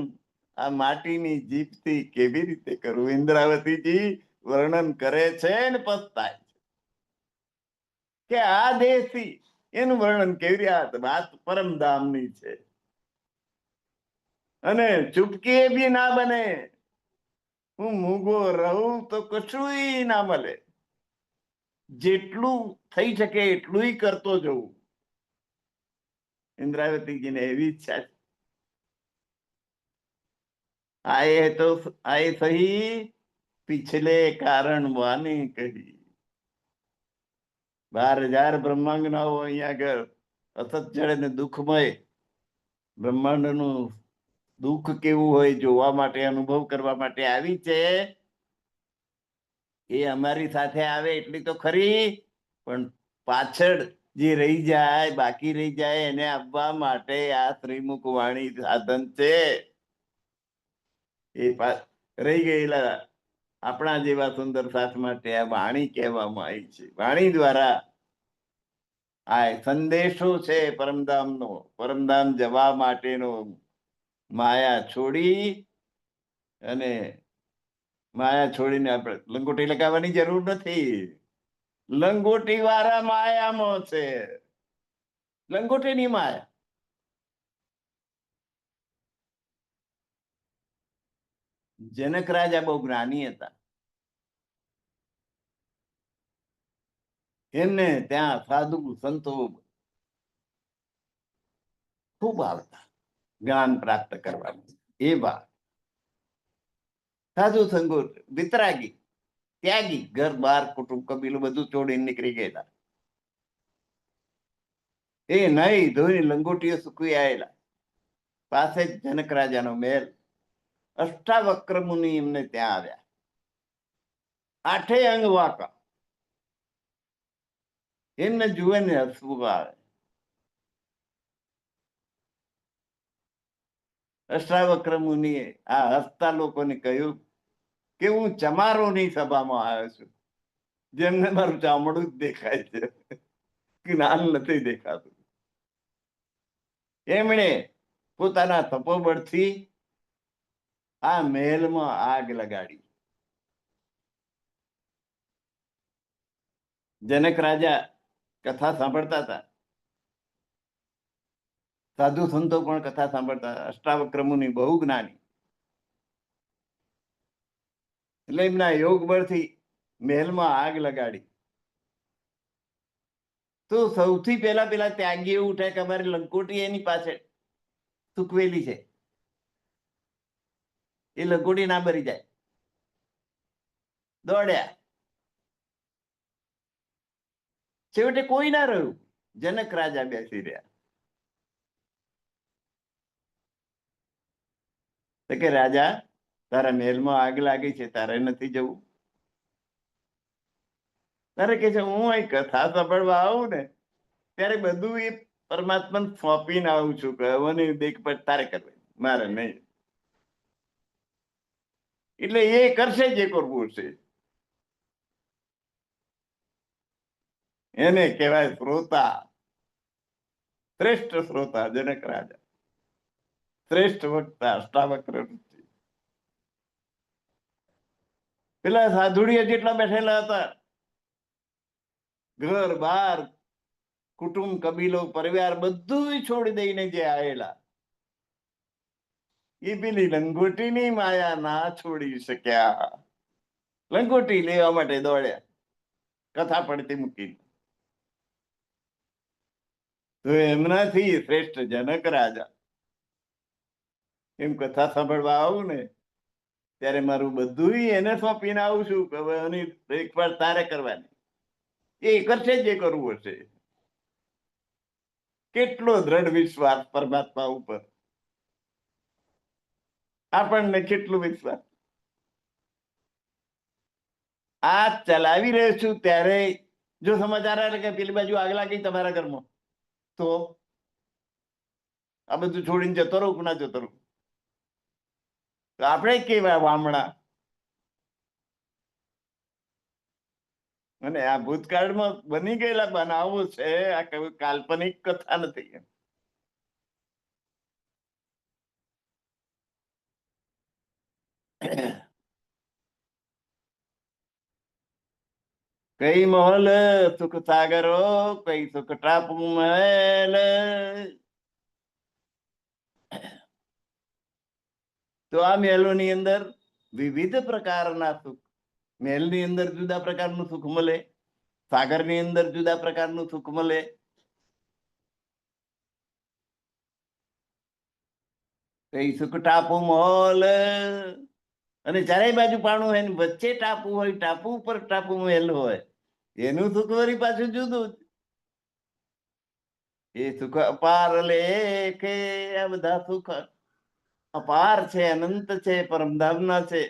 આ માટીની જીભથી કેવી રીતે કરવું. ઇન્દ્રાવતીજી વર્ણન કરે છે ને પસ્તાય છે કે આ દેશથી એનું વર્ણન કેવી રીતે. વાત પરમધામની છે. અને ચૂપકી બી ના બને. હું મૂગો રહું તો કશું ના મળે. જેટલું થઈ શકે એટલું કરતો જવું. इंद्रावतीजीને એવી ઈચ્છા છે. આए तो आए सही पिछले कारण वानी કહી. 12,000 બ્રહ્માંડનાઓ અહીંયા આગળ અસત જળ અને દુઃખમય બ્રહ્માંડનું દુઃખ કેવું હોય જોવા માટે, અનુભવ કરવા માટે આવી છે. એ અમારી સાથે આવે એટલી તો ખરી, પણ પાછળ જે રહી જાય, બાકી રહી જાય, એને આપવા માટે આ શ્રીમુખ વાણી સાધન છે. એ રહી ગયેલા આપણા જેવા સુંદર સાથ માટે આ વાણી કહેવામાં આવી છે. વાણી દ્વારા આ સંદેશો છે પરમધામનો, પરમધામ જવા માટેનો. માયા છોડી અને માયા છોડીને આપણે લંગોટી લગાવવાની જરૂર નથી. લંગોટી વાળા માયામાં છે, લંગોટીની માયા. જનક રાજા બહુ જ્ઞાની હતા. એમને ત્યાં સાધુ સંતો ખૂબ આવતા જ્ઞાન પ્રાપ્ત કરવાનું. એ વાત સાધુ સંગો વિતરાગી, ત્યાગી, ઘર બાર કુટુંબ કબીલો બધું છોડીને નીકળી ગયેલા. એ નહીં ધોઈને લંગોટીઓ સૂકવી આવેલા. પાસે જ જનક રાજાનો મહેલ. અષ્ટાવક્ર મુનિ એમને ત્યાં આવ્યા. 8 અંગ વાંકા. એમને જુએ ને હસવું આવે. અષ્ટાવક્ર મુનિએ આ હસતા લોકોને કહ્યું કે હું ચમારોની સભામાં આવ્યો છું, જેમને મારું ચામડું જ દેખાય છે, જ્ઞાન નથી દેખાતું. એમણે પોતાના તપોબળથી આ મહેલમાં આગ લગાડી. જનક રાજા કથા સાંભળતા હતા, સાધુ સંતો પણ કથા સાંભળતા. અષ્ટાવક્ર મુનિ બહુ જ્ઞાની, એટલે એમના યોગ બળથી મહેલમાં આગ લગાડી. તો સૌથી પહેલા પેલા ત્યાગી એવું ઉઠે કે અમારી લંકોટી એની પાછળ સૂકવેલી છે, એ લંકોટી ના બરી જાય. દોડ્યા. છેવટે કોઈ ના રહ્યું. જનક રાજા બેસી રહ્યા. તો કે રાજા, તારા મહેલમાં આગ લાગી છે, તારે નથી જવું? તારે કે છે હું અહીં કથા સાંભળવા આવું ને ત્યારે બધું એ પરમાત્માને સોંપીને આવું છું, કહેવાની દેખપટ તારે કરવી, મારે નહીં. એટલે એ કરશે જે કરવું છે. એને કહેવાય શ્રોતા, શ્રેષ્ઠ શ્રોતા જનક રાજા, શ્રેષ્ઠ વક્તા અષ્ટાવક્ર ઋષિ. પેલા સાધુડીયા જેટલા બેઠેલા હતા, ઘર બાર કુટુંબ કબીલો પરિવાર બધું છોડી દઈને જે આવેલા, એ પેલી લંગોટીની માયા ના છોડી શક્યા. લંગોટી લેવા માટે દોડ્યા, કથા પડતી મૂકીને. તો એમનાથી શ્રેષ્ઠ જનક રાજા, એમ કથા સાંભળવા આવું ને ત્યારે મારું બધું એને સોંપીને આવું છું કે હવે એની દેખભાળ તારે કરવાની, એ કરશે જે કરવું હશે. કેટલો દ્રઢ વિશ્વાસ પરમાત્મા ઉપર, આપણને કેટલું વિશ્વાસ. આ ચલાવી રહ્યો છું ત્યારે જો સમાચાર આવે કે પેલી બાજુ આગ લાગી તમારા ઘરમાં, તો આ બધું છોડીને જતો રહું કે ના જતો રહું? તો આપણે કેવા વામણા. અને આ ભૂતકાળમાં બની ગયેલા બનાવો છે, આ કોઈ કાલ્પનિક કથા નથી. કઈ મહોલ સુખ સાગરો, કઈ સુખ ટાપુ મહેલ. તો આ મહેલોની અંદર વિવિધ પ્રકારના સુખ, મહેલની અંદર જુદા પ્રકારનું સુખ મળે, સાગરની અંદર જુદા પ્રકારનું સુખ મળે. કઈ સુખ ટાપુ મહોલ, અને ચારે બાજુ પાણું હોય ને વચ્ચે ટાપુ હોય, ટાપુ ઉપર ટાપુ મહેલ હોય, એનું સુખ વળી પાછું જુદું જ. એ સુખ અપાર લેખે, આ બધા સુખ અપાર છે, અનંત છે, પરમધામના છે,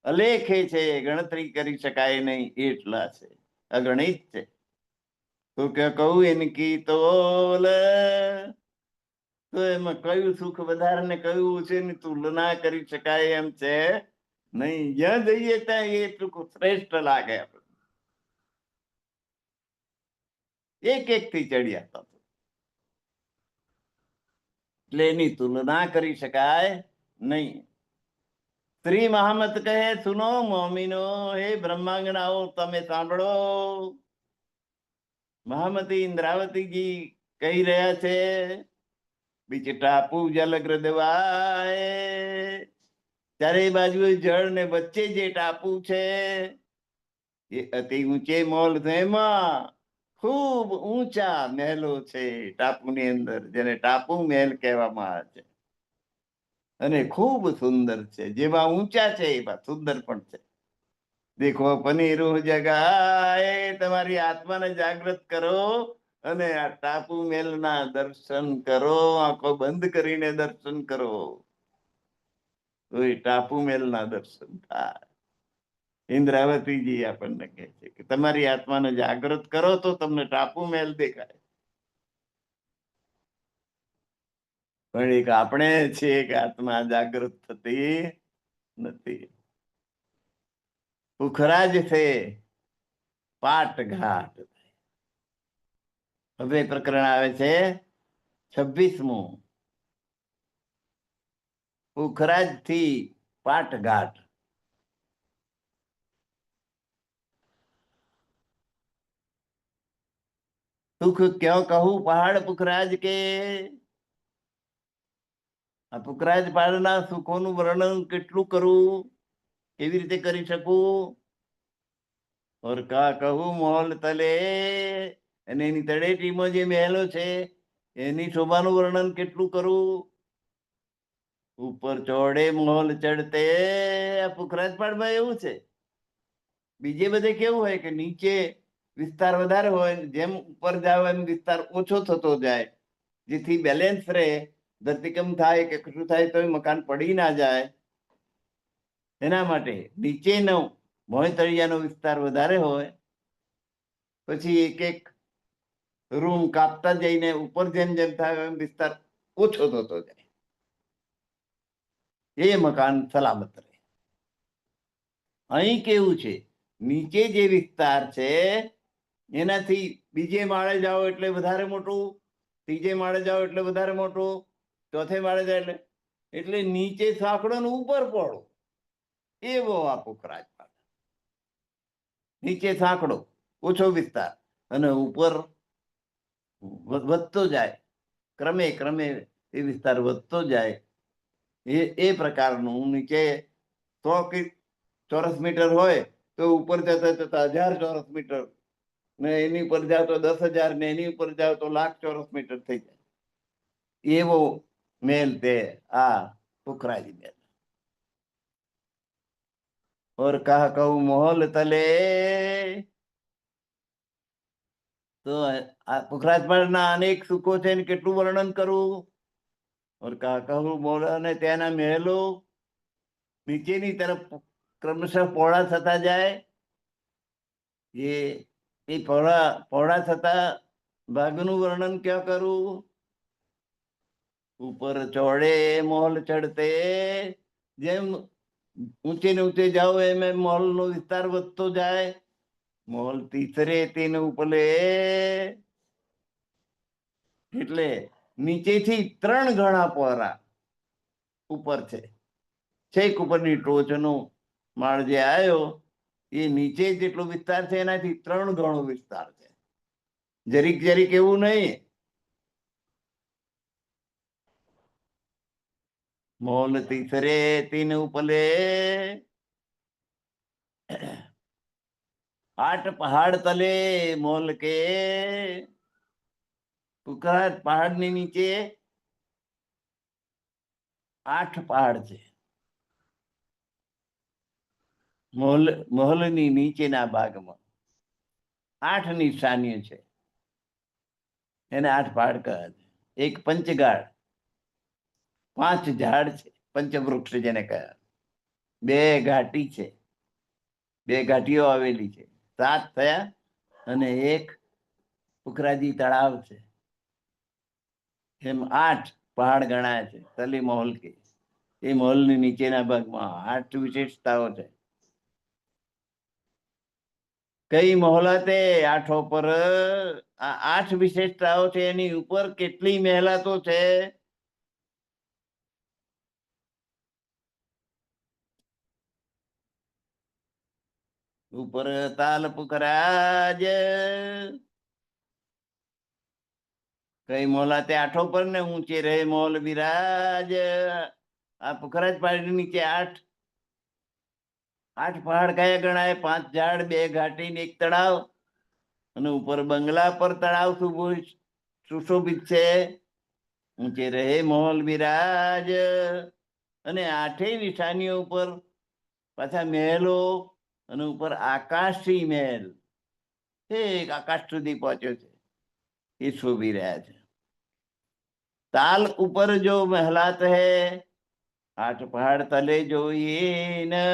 અલેખે છે, ગણતરી કરી શકાય નહીં એટલા છે, અગણિત છે. તો કે કહું એનકી તોલ, તો એમાં કયું સુખ વધારે ને કયું છે ની તુલના કરી શકાય એમ છે નહીં. જ્યાં જઈએ ત્યાં એ સુખ શ્રેષ્ઠ લાગે આપણે. એક એક થી ચડ્યા હતા, એટલે એની તુલના કરી શકાય નહીં. શ્રી મહામત કહે, સુનો મોમીનો, હે બ્રહ્માંગનાઓ તમે સાંભળો. મહામતી ઇન્દ્રાવતીજી કહી રહ્યા છે, બીચ ટાપુ જલગ્ર દેવાય, ચારે બાજુ જળ ને વચ્ચે જે ટાપુ છે એ અતિ ઊંચે મોલ છે. એમાં ખૂબ ઊંચા મહેલો છે ટાપુની અંદર, જેને ટાપુ મહેલ કહેવામાં આવે છે, અને ખૂબ સુંદર છે. જેવા ઊંચા છે એવા સુંદર પણ છે. દેખો પની રૂહ જગાએ, તમારી આત્માને જાગૃત કરો અને આ ટાપુ મહેલના દર્શન કરો. આંખો બંધ કરીને દર્શન કરો તો એ ટાપુ મહેલના દર્શન થાય. ઇન્દ્રાવતીજી આપણને કહે છે કે તમારી આત્માને જાગૃત કરો તો તમને ટાપુ મહેલ દેખાય. પણ એક આપણે છે કે આત્મા જાગૃત થતી નથી. પુખરાજ છે પાટ ઘાટ. હવે પ્રકરણ આવે છે 26મું, પુખરાજ થી પાટ ઘાટ. સુખ ક્યો કહું પહાડ પુખરાજ કે, આ પુખરાજ પહાડના સુખોનું વર્ણન કેટલું કરું, કેવી રીતે કરી શકું. ઓર કા કહું મોલ તલે, અને એની તળેટીમાં જે મહેલો છે એની શોભાનું વર્ણન કેટલું કરું. ઉપર ચોડે મોલ ચડતે, આ પુખરાજ પહાડમાં એવું છે. બીજે બધે કેવું હોય કે નીચે વિસ્તાર વધારે હોય, જેમ ઉપર જાવ એમ વિસ્તાર ઓછો થતો જાય, જેથી બેલેન્સ રહે. ધરતીકંપ થાય કે કશું થાય તો મકાન પડી ના જાય, એના માટે નીચેનો મોય તળિયાનો વિસ્તાર વધારે હોય. પછી એક એક રૂમ કાપતા જઈને ઉપર જેમ જેમ થાય એમ વિસ્તાર ઓછો થતો જાય, એ મકાન સલામત રહે. અહીં કેવું છે, નીચે જે વિસ્તાર છે એનાથી બીજે માળે જાઓ એટલે વધારે મોટું, ત્રીજે માળે જાઓ એટલે વધારે મોટું, ચોથે માળે જાય એટલે નીચે સાંકડો ને ઉપર પડો, એવો આ પુખરાજ પહાડ. નીચે સાંકડો, ઓછો વિસ્તાર, અને ઉપર વધતો જાય, ક્રમે ક્રમે એ વિસ્તાર વધતો જાય. એ પ્રકારનું. નીચે 100 ચોરસ મીટર હોય તો ઉપર જતા જતા 1000 ચોરસ મીટર, ને એની ઉપર જાવ તો 10,000, ને એની ઉપર જાવ તો 1,00,000 ચોરસ મીટર થઈ જાય. એવો મેલ તે આ પુખરાજી મેલ. ઓર કહા કહું મોહલ તલે, તો આ પુખરાજ પહાડના અનેક સુખો છે ને કેટલું વર્ણન કરું. ઓર કહા કહું મોલ, અને ત્યાંના મહેલો નીચેની તરફ ક્રમશઃ પહોળા થતા જાય. એ પહોળા થતા ભાગનું વર્ણન ક્યાં કરું. ઉપર ચોડે મોલ ચડતે, જેમ ઊંચે ને ઊંચે જાઓ એમ મોલ નો વિસ્તાર વધતો જાય. મોલ તીસરે તીન ઉપલે, એટલે નીચેથી 3 ગણા પહોળા ઉપર છે. છેક ઉપરની ટોચનો માળ જે આવ્યો એ નીચે જેટલો વિસ્તાર છે એનાથી 3 ગણો વિસ્તાર છે. જરીક જરીક એવું નહીં. મોલ તીસરે તીન ઉપલે, 8 પહાડ તલે મોલ કે. પુખરાજ પહાડની નીચે 8 પહાડ છે. મહલની નીચેના ભાગમાં 8 નિશાનીઓ છે, એને 8 પહાડ કહે છે. એક પંચગાળ, 5 ઝાડ છે, પંચવૃક્ષ જેને કહ્યા. 2 ઘાટી છે, 2 ઘાટીઓ આવેલી છે, 7 થયા. અને એક પુખરાજી તળાવ છે. એમ 8 પહાડ ગણાય છે. તલી મહોલ કે એ મહોલની નીચેના ભાગમાં 8 વિશેષતાઓ છે. કઈ મહોલાતે 8 પર 8 વિશેષતાઓ છે. એની ઉપર કેટલી મહેલાતો છે? ઉપર તાલ પુખરાજ. કઈ મોલાતે 8 પર ને ઊંચે રહે મોલ વિરાજ. આ પુખરાજ પહાડ નીચે 8 પહાડ કયા ગણાય? 5 ઝાડ, 2 ઘાટી ને 1 તળાવ. અને ઉપર બંગલા પર તળાવ સુશોભિત છે. ઊંચે રહે મોલ વિરાજ. અને 8 નિશાનીઓ ઉપર પાછા મહેલો. અને ઉપર આકાશી મહેલ, એક આકાશ સુધી પહોંચ્યો છે, એ શોભી રહ્યા છે. તાલ ઉપર જો મહેલાત હૈ, 8 પહાડ તલે જોઈએ ને.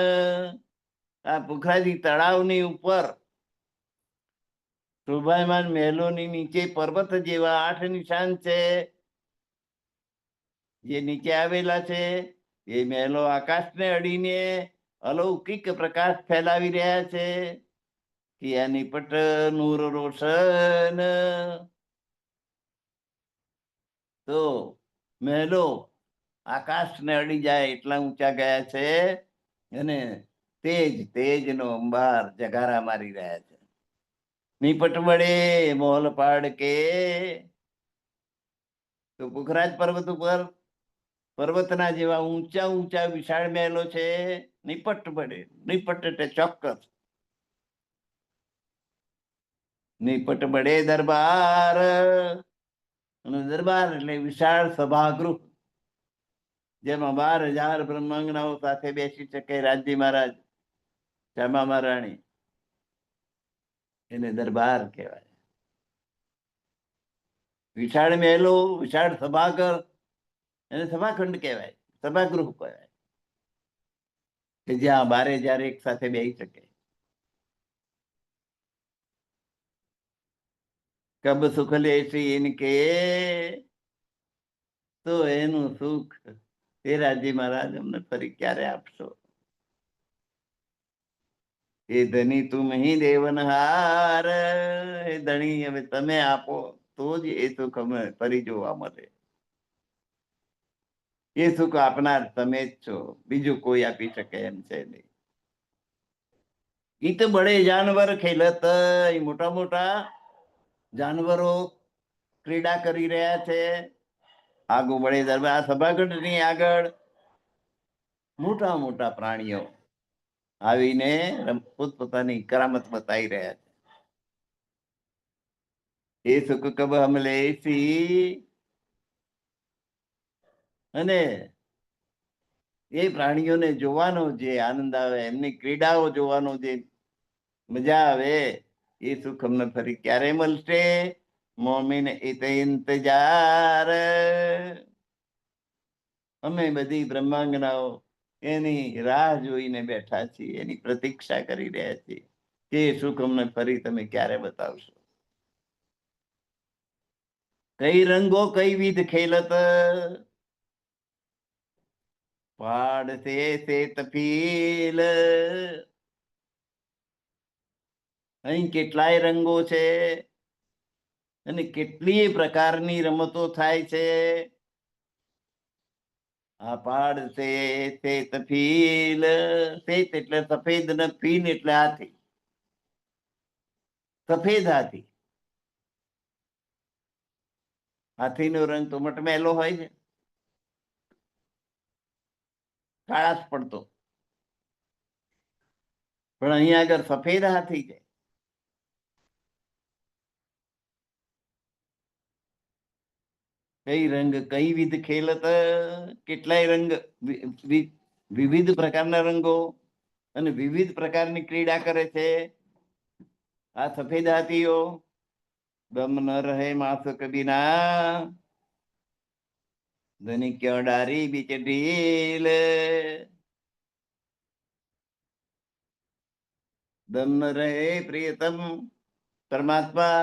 આ પુખરાજી તળાવની ઉપર શોભાયમાન મહેલોની નીચે પર્વત જેવા 8 નિશાન છે, જે નીચે આવેલા છે. એ મહેલો આકાશને અડીને અલૌકિક પ્રકાશ ફેલાવી રહ્યા છે. કિયાની પટ નૂર રોશન. તો મહેલો આકાશને અડી જાય એટલા ઊંચા ગયા છે. અને તેજનો અંબાર જગારા મારી રહ્યા છે. નિપટ વડે મોલ પાડ કે. તો પુખરાજ પર્વત ઉપર પર્વતના જેવા ઊંચા ઊંચા વિશાળ મહેલો છે. નિપટ વડે, નિપટ એટલે ચોક્કસ. નિપટ વડે દરબાર. અને દરબાર એટલે વિશાળ સભાગૃહ, જેમાં 12,000 બ્રહ્માંગનાઓ સાથે બેસી શકે. રાજજી મહારાજ, શ્યામા મહારાણી, એને દરબાર કહેવાય. વિશાળ મહેલો, વિશાળ સભાઘર, એને સભાખંડ કહેવાય, સભાગૃહ કહેવાય, કે જ્યાં 12,000 એક સાથે બેસી શકે. કબ સુખ લેશી ઇનકે. તો એનું સુખ એ રાજજી મહારાજ અમને ફરી ક્યારે આપશો? એ ધની તુમ હી દેવનહાર. એ ધણી હવે તમે આપો તો જ એ સુખ અમે ફરી જોવા મળે. એ સુખ આપનાર તમે જ છો, બીજું કોઈ આપી શકે એમ છે નહીં. ઈ તો બડે જાનવર ખેલત. એ મોટા મોટા જાનવરો ક્રીડા કરી રહ્યા છે. આગુ બળે દરબાર સભાગઢની આગળ મોટા મોટા પ્રાણીઓ આવીને પોતપોતાની કરામત બતાવી રહ્યા છે. એ સુખ કબ હમ લેસી. અને એ પ્રાણીઓને જોવાનો જે આનંદ આવે, એમની ક્રીડાઓ જોવાનો જે મજા આવે, એ સુખ અમને ફરી ક્યારે મળશે? મોમીન ઇત ઇંતજાર. અમે બધી બ્રહ્માંગનાઓ એની રાહ જોઈને બેઠા છીએ, એની પ્રતીક્ષા કરી રહ્યા છીએ કે સુખ અમને ફરી તમે ક્યારે બતાવશો. કઈ રંગો કઈ વિધ ખેલત. પાડ સે તફીલ. અહીં કેટલાય રંગો છે અને કેટલીય પ્રકારની રમતો થાય છે. આ પાડ છે તફીલ. સેત એટલે સફેદ ને ફીલ એટલે હાથી. સફેદ હાથી. હાથીનો રંગ તો મટમેલો હોય છે. કાળાશ પડતો, પણ અહીંયા આગળ સફેદ હાથી છે. કઈ રંગ કઈ વિધ ખેલત, કેટલાય રંગ, વિવિધ પ્રકારના રંગો અને વિવિધ પ્રકારની ક્રીડા કરે છે આ સફેદ હાથીઓ. દમ ન રહે માસક બિના, ધની ક્યો ડારી બીચ ઢીલ. દમ ન રહે પ્રિયતમ, પરમાત્મા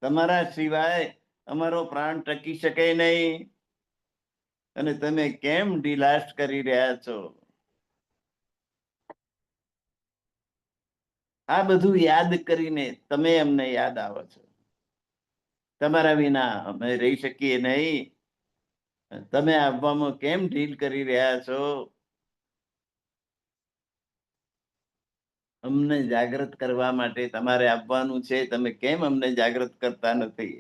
તમારા સિવાય અમારો પ્રાણ ટકી શકે નહીં, અને તમે કેમ ઢીલાશ કરી રહ્યા છો? આ બધું યાદ કરીને તમે અમને યાદ આવો છો. તમારા વિના અમે રહી શકીએ નહીં, તમે આવવામાં કેમ ઢીલ કરી રહ્યા છો? અમને જાગૃત કરવા માટે તમારે આવવાનું છે, તમે કેમ અમને જાગૃત કરતા નથી?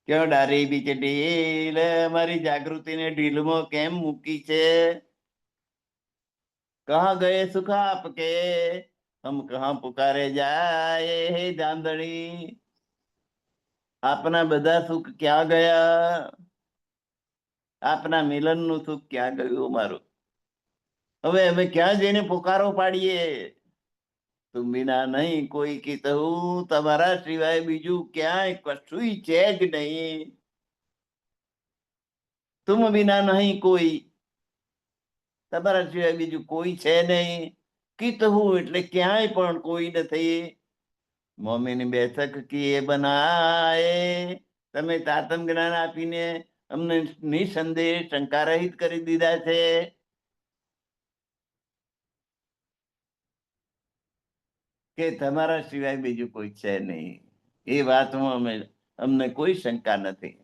ક્યો ડારી બીચ ઢીલ, અમારી જાગૃતિને ઢીલમાં કેમ મૂકી છે? કહા ગયે સુખ આપકે, હમ કહા પુકારે જાય હે દાંધણી. આપના બધા સુખ ક્યાં ગયા? આપના મિલનનું સુખ ક્યાં ગયું મારું? હવે અમે ક્યાં જઈને પુકારો પાડીએ? તુમ વિના નહીં કોઈ કીધું, તમારા સિવાય બીજું ક્યાંય કશું છે જ નહીં. તુમ વિના નહીં કોઈ, તમારા સિવાય બીજું કોઈ છે નહીં. કીધું એટલે ક્યાંય પણ કોઈ નથી. મોમીની બેઠક કી એ બનાએ, તમે તાતમ જ્ઞાન આપીને અમને નિસંદેહ શંકા રહિત કરી દીધા છે. કે તમારા સિવાય બીજું કોઈ છે નહીં, એ વાતમાં અમને કોઈ શંકા નથી.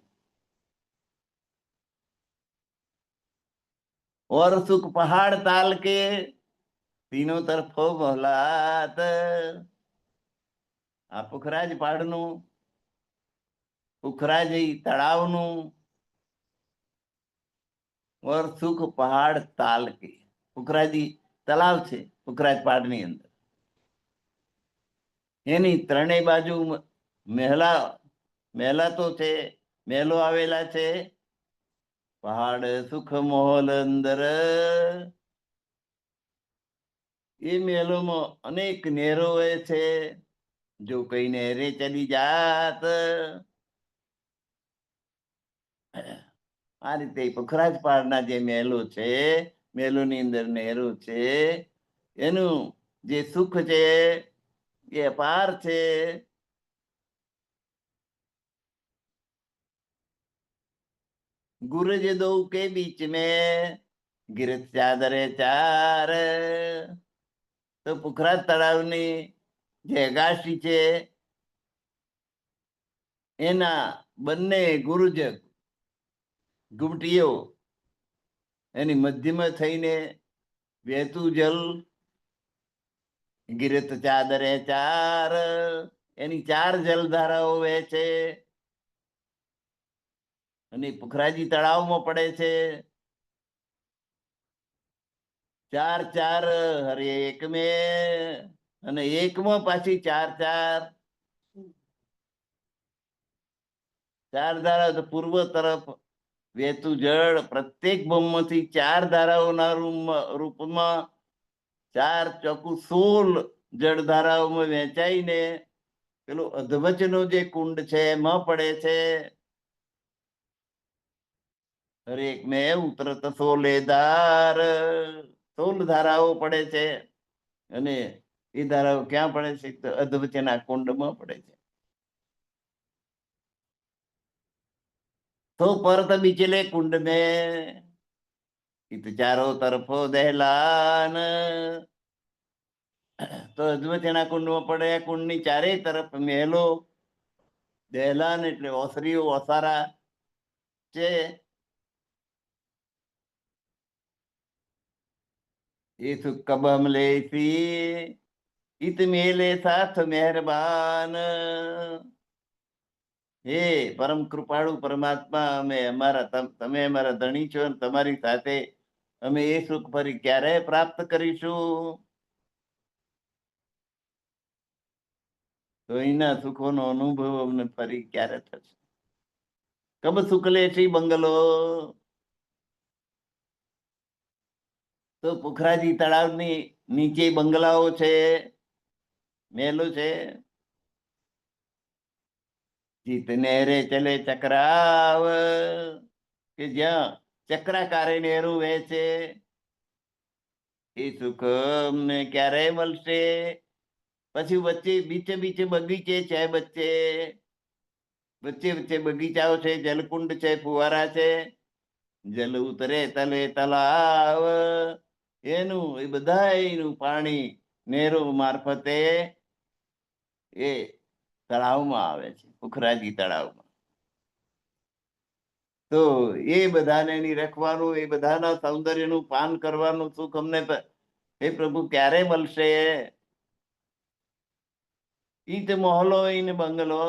और सुख पहाड़ ताल के, तीनों तरफो मोहलात. આ પુખરાજ પહાડનું, પુખરાજ તળાવનું, और सुख पहाड़ ताल के, પુખરાજી તળાવ છે પુખરાજ પહાડની અંદર, એની ત્રણેય બાજુ મહેલા તો છે, મહેલો આવેલા છે. પહાડ સુખ મોહલ અંદર, એ મહેલોમાં અનેક નહેરો છે. જો કઈ નહેરે ચલી જાત, આ રીતે પુખરાજ પહાડના જે મહેલો છે, મહેલોની અંદર નહેરો છે, એનું જે સુખ છે એ અપાર છે. गुरज दो के बीच में गिरत चादरे चार. તો પુખરાજ તળાવની જે અગાશી છે, એના બંને ગુરુજ ગુમટીઓ, એની મધ્યમાં થઈને વહેતું જલ. ગિરત ચાદરે ચાર, એની ચાર જલધારાઓ વહે છે, અને પુખરાજી તળાવમાં પડે છે. ચાર ચાર હરે એક મેં, અને એકમાં પાછી ચાર ચાર. ચાર ધારા પૂર્વ તરફ વહેતું જળ, પ્રત્યેક બ્રહ્મથી ચાર ધારાઓના રૂપમાં 4 ચોકુ 16 જળધારાઓમાં વહેંચાઈને પેલો અધવચનો જે કુંડ છે એમાં પડે છે. હરેક મેં ઉતરત 16 ધાર, 16 ધારાઓ પડે છે, અને એ ધારાઓ ક્યાં પડે છે? તો અધવચના કુંડમાં પડે છે. तो परत बिचले कुंड में, इत चारों तरफो दहलान. તો અધવચના કુંડમાં પડે, કુંડની ચારેય તરફ મહેલો, દહેલાન એટલે ઓસરીઓ, ઓસારા છે. એ સુખ કબમ લેસી, इत मेले साथ મહેરબાન. હે પરમ કૃપાળુ પરમાત્મા, અમે અમારા તમે અમારા ધણી છો, તમારી સાથે અમે એ સુખ ફરી ક્યારે પ્રાપ્ત કરીશું? તો એના સુખોનો અનુભવ અમને ફરી ક્યારે થશે? કબ સુખ લેશી બંગલો? તો પુખરાજી તળાવની નીચે બંગલાઓ છે, મહેલો છે. જીતને રે ચલે ચક્રાવ, કે જ્યાં ચક્રાકારે નહેરું વહેંચે. એ સુખ અમને ક્યારે મળશે? પછી વચ્ચે બીચે બીચે બગીચે છે, વચ્ચે વચ્ચે બગીચાઓ છે, જલકુંડ છે, ફુવારા છે, જલ ઉતરે તલે તલાવ. એનું એ બધા એનું પાણી નહેરો મારફતે એ તળાવમાં આવે છે, પુખરાજી તળાવમાં. તો એ બધાને રખવાનું, એ બધાના સૌંદર્યનું પાન કરવાનું સુખ અમને હે પ્રભુ ક્યારે મળશે? ઈત મોહલો ઈન બંગલો,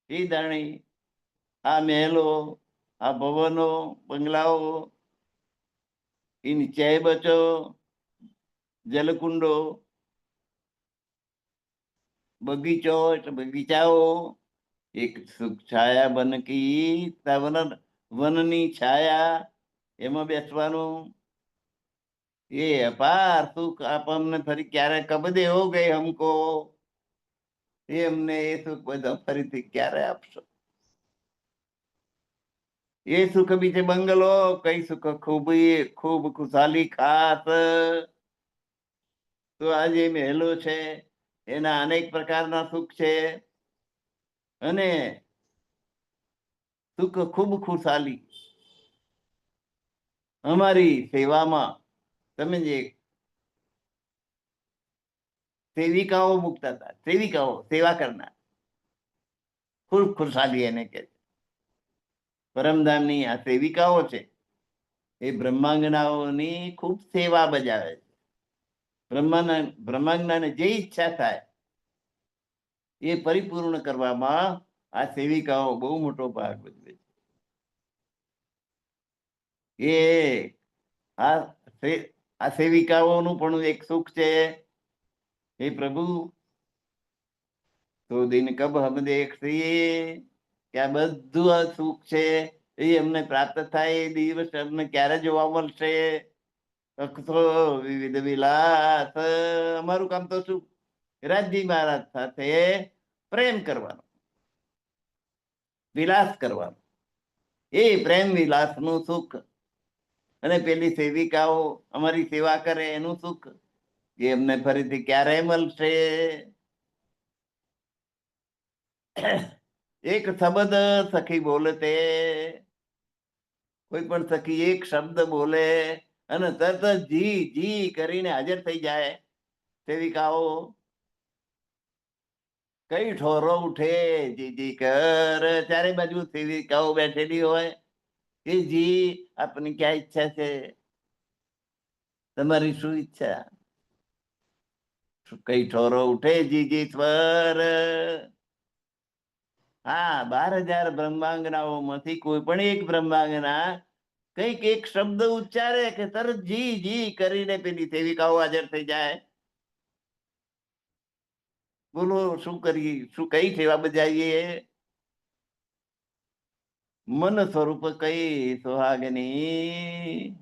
ઈ દાણી આ મહેલો, આ ભવનો, બંગલાઓ, એની ચાય બચો, જલકુંડો, બગીચો એટલે બગીચાઓ, એક સુખ છાયા બન કી, વનની છાયા, એમાં બેસવાનું. એ અપાર સુખ આપણને ફરી ક્યારે કબ દેવો ગઈ હમકો? એ અમને એ સુખ બધા ફરીથી ક્યારે આપશો? એ સુખ બીજે બંગલો, કઈ સુખ ખૂબ ખૂબ ખુશાલી ખાત. તો આ જે મહેલો છે એના અનેક પ્રકારના સુખ છે, અને સુખ ખૂબ ખુશાલી અમારી સેવામાં તમે જે સેવિકાઓ મૂકતા હતા, સેવિકાઓ સેવા કરનાર, ખૂબ ખુશાલી એને કે પરમધામની આ સેવિકાઓ છે, એ બ્રહ્માંગનાઓની ખૂબ સેવા બજાવે છે. બ્રહ્માંગનાને જે ઈચ્છા થાય એ પરિપૂર્ણ કરવામાં આ સેવિકાઓ બહુ મોટો ભાગ ભજવે છે. આ સેવિકાઓનું પણ એક સુખ છે. હે પ્રભુ, તો દિન કબ હમ દેખીએ કે આ બધું આ સુખ છે એ અમને પ્રાપ્ત થાય, એ દિવસ અમને ક્યારે જોવા મળશે? વિવિધ વિલાસ, અમારું કામ તો શું? રાજજી મહારાજ સાથે પ્રેમ કરવાનો, વિલાસ કરવાનો, એ પ્રેમ વિલાસ નું સુખ. અને પેલી સેવિકાઓ અમારી સેવા કરે એનું સુખ, એ અમને ફરીથી ક્યારે મળશે? એક શબ્દ સખી બોલતે, કોઈ પણ સખી એક શબ્દ બોલે અને તરત જી જી કરીને હાજર થઈ જાય સેવિકાઓ. કઈ ઠોરો ઉઠે જી જી કર, ચારે બાજુ સેવિકાઓ બેઠેલી હોય કે જી આપની ક્યાં ઈચ્છા છે? તમારી શું ઈચ્છા? કઈ ઠોરો ઉઠે જી જી સ્વર. હા, 12,000 બ્રહ્માંગનાઓ માંથી કોઈ પણ એક બ્રહ્માંગના કઈક એક શબ્દ ઉચ્ચારે કે તરત જી જી કરીને પેલી સેવિકાઓ હાજર થઈ જાય. બોલો શું કરીએ, શું કઈ સેવા બજાવીએ? મન સ્વરૂપ કઈ સુહાગની.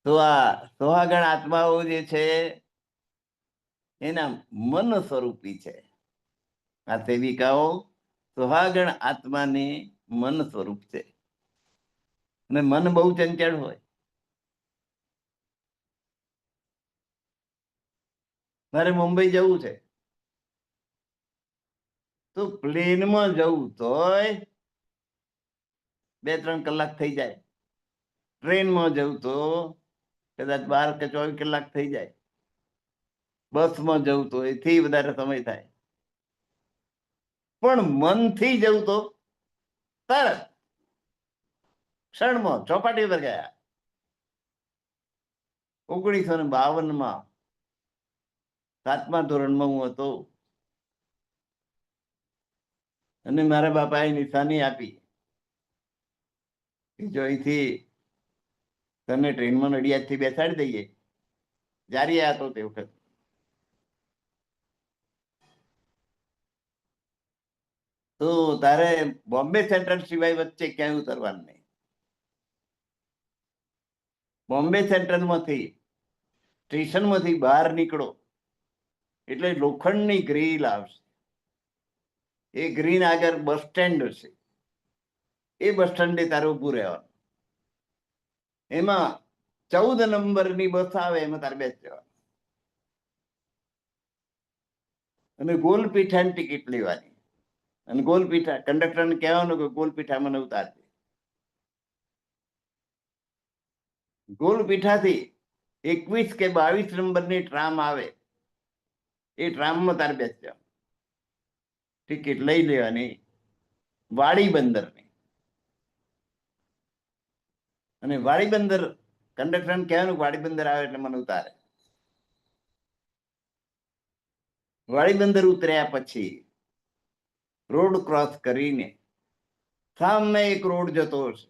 તો આ સુહાગણ આત્માઓ જે છે એના મન સ્વરૂપી છે. આ સેવિકાઓ સુહાગણ આત્માની મન સ્વરૂપ છે, અને મન બહુ ચંચળ હોય. મારે મુંબઈ જવું છે તો પ્લેનમાં જવું તોય 2-3 કલાક થઈ જાય, ટ્રેનમાં જવું તો કદાચ 12 કે 24 કલાક થઈ જાય, બસમાં જવું તો એથી વધારે સમય થાય. પણ મનથી જવું તો તરત ક્ષણમાં ચોપાટી પર ગયા. 1952 7મા ધોરણમાં હું હતો. અને મારા બાપાએ નિશાની આપી કે જો અહીંથી તને ટ્રેનમાં નડિયાદથી બેસાડી દઈએ, જારી હતો તે વખત, તો તારે બોમ્બે સેન્ટ્રલ સિવાય વચ્ચે ક્યાંય ઉતરવાનું નહીં. બોમ્બે સેન્ટ્રલમાંથી સ્ટેશનમાંથી બહાર નીકળો એટલે લોખંડની ગ્રીલ આવશે. એ ગ્રીન આગળ બસ સ્ટેન્ડ હશે. એ બસ સ્ટેન્ડે તારે ઊભું રહેવાનું. એમાં 14 નંબરની બસ આવે, એમાં તારે બેસી જવાનું અને ગોલપીઠાની ટિકિટ લેવાની. અને ગોલપીઠા કંડક્ટરને કહેવાનું કે ગોલપીઠા મને ઉતારજે. ગોલપીઠાથી 21 કે 22 નંબરની ટ્રામ આવે, એ ટ્રામમાં તારે બેસી જવાનું. ટિકિટ લઈ લેવાની વાડી બંદરની. અને વાડી બંદર કંડક્ટરને કહેવાનું વાડી બંદર આવે એટલે મને ઉતારે. વાડી બંદર ઉતર્યા પછી રોડ ક્રોસ કરીને સામે એક રોડ જતો હશે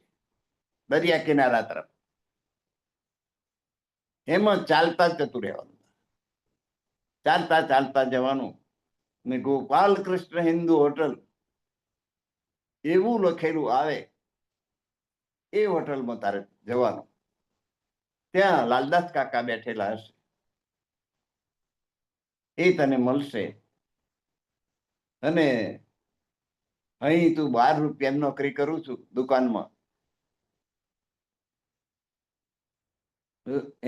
દરિયા કિનારા તરફ. એમાં ચાલતા જતું રહેવાનું, ચાલતા ચાલતા જવાનું. ને ગોપાલ કૃષ્ણ હિન્દુ હોટલ એવું લખેલું આવે, એ હોટલમાં તારે જવાનું. ત્યાં લાલદાસ કાકા બેઠેલા હશે, એ તને મળશે. અને અહીં તું 12 રૂપિયાની નોકરી કરું છું દુકાનમાં,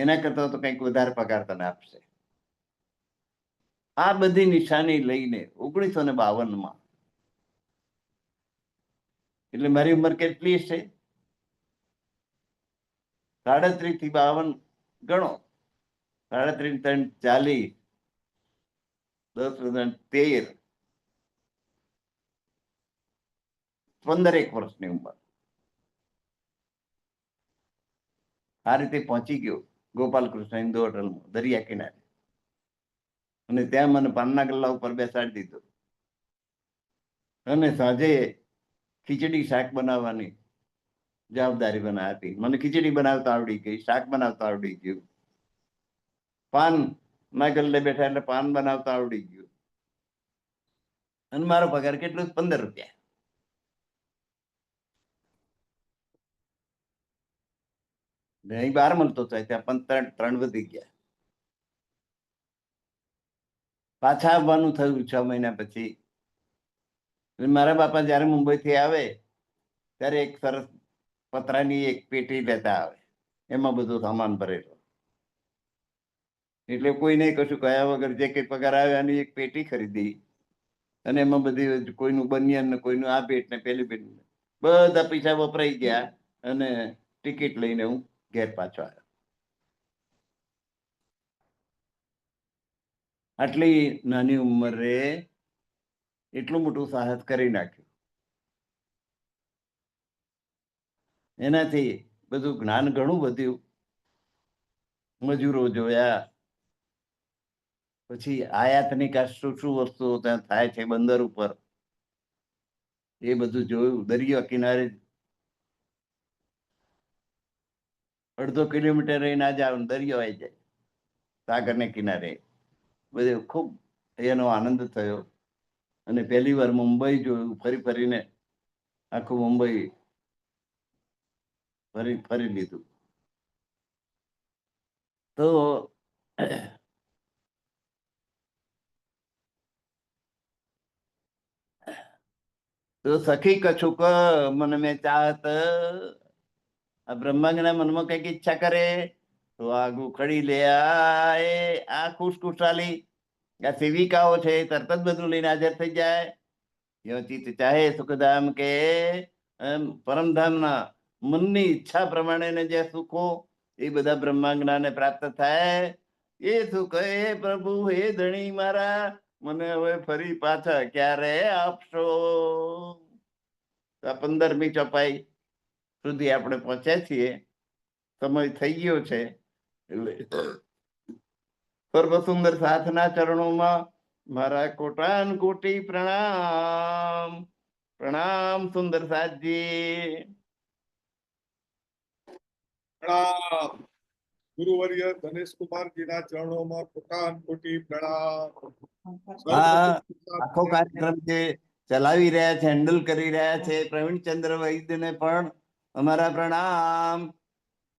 એના કરતા તો કંઈક વધારે પગાર તને આપશે. આ બધી નિશાની લઈને 1952માં, એટલે મારી ઉંમર કેટલી છે? 37 થી 52 ગણો. 37 3 40, 10 13, 15 વર્ષની ઉંમર. આ રીતે પહોંચી ગયો ગોપાલ કૃષ્ણ હિન્દુ હોટલમાં દરિયા કિનારે. અને ત્યાં મને પાનના ગલ્લા ઉપર બેસાડી દીધો અને સાંજે ખીચડી શાક બનાવવાની જવાબદારી આપી. મને ખીચડી બનાવતા આવડી ગઈ, શાક બનાવતા આવડી ગયું. પાન ના ગલ્લે બેઠા એટલે પાન બનાવતા આવડી ગયું. અને મારો પગાર કેટલો? 15 રૂપિયા. અહીં 12 મળતો થાય, ત્યાં 3 વધી ગયા. પાછા આવવાનું થયું 6 મહિના પછી. મારા બાપા જયારે મુંબઈથી આવે ત્યારે એક સરસ પતરાની એક પેટી લેતા આવે, એમાં બધું સામાન ભરેલો. એટલે કોઈને કશું કયા વગર જે કઈ પગાર આવે એની એક પેટી ખરીદી. અને એમાં બધી કોઈનું બનિયાન ને કોઈનું આ પેટ ને પેલી પેટ, બધા પૈસા વપરાઈ ગયા. અને ટિકિટ લઈને હું ઘેર પાછો આવ્યો. આટલી નાની ઉંમરે એટલું મોટું સાહસ કરી નાખ્યું. એનાથી બધું જ્ઞાન ઘણું વધ્યું. મજૂરો જોયા, પછી આયાત નિકાસ શું શું વસ્તુઓ ત્યાં થાય છે બંદર ઉપર, એ બધું જોયું. દરિયા કિનારે 1.5 કિલોમીટર રહી ના જાવ, દરિયો આવી જાય સાગરને કિનારે. બધે ખૂબ એનો આનંદ થયો. અને પહેલી વાર મુંબઈ જોયું. ફરી ફરીને આખું મુંબઈ ફરી લીધું. તો સખી કછુક મન મેં ચાહત, આ બ્રહ્માંગના મનમાં કઈક ઈચ્છા કરે તો આગુ ખડી લે આય. આ ખુશખુશાલી આ સેવિકાઓ છે, તરત જ બધું લઈને હાજર થઈ જાય. યોચિત ચાહે સુખધામ કે પરમધામના મનની ઈચ્છા પ્રમાણે જે સુખો એ બધા બ્રહ્માંગનાને પ્રાપ્ત થાય. એ સુખ હે પ્રભુ, હે ધણી મારા, મને હવે ફરી પાછા ક્યારે આપશો? 15મી ચોપાઈ સુધી આપણે પહોંચ્યા છીએ. સમય થઈ ગયો છે. સર્વ સુંદર સાથના ચરણોમાં મારા કોટાન કોટી પ્રણામ. પ્રણામ સુંદર સાજી. પ્રણામ. ગુરુવર્ય ધનેશકુમારજીના ચરણોમાં કોટી પ્રણામ. હા, આખો કાર્યક્રમ જે ચલાવી રહ્યા છે, હેન્ડલ કરી રહ્યા છે પ્રવીણચંદ્ર વૈદ્યને પણ અમારા પ્રણામ.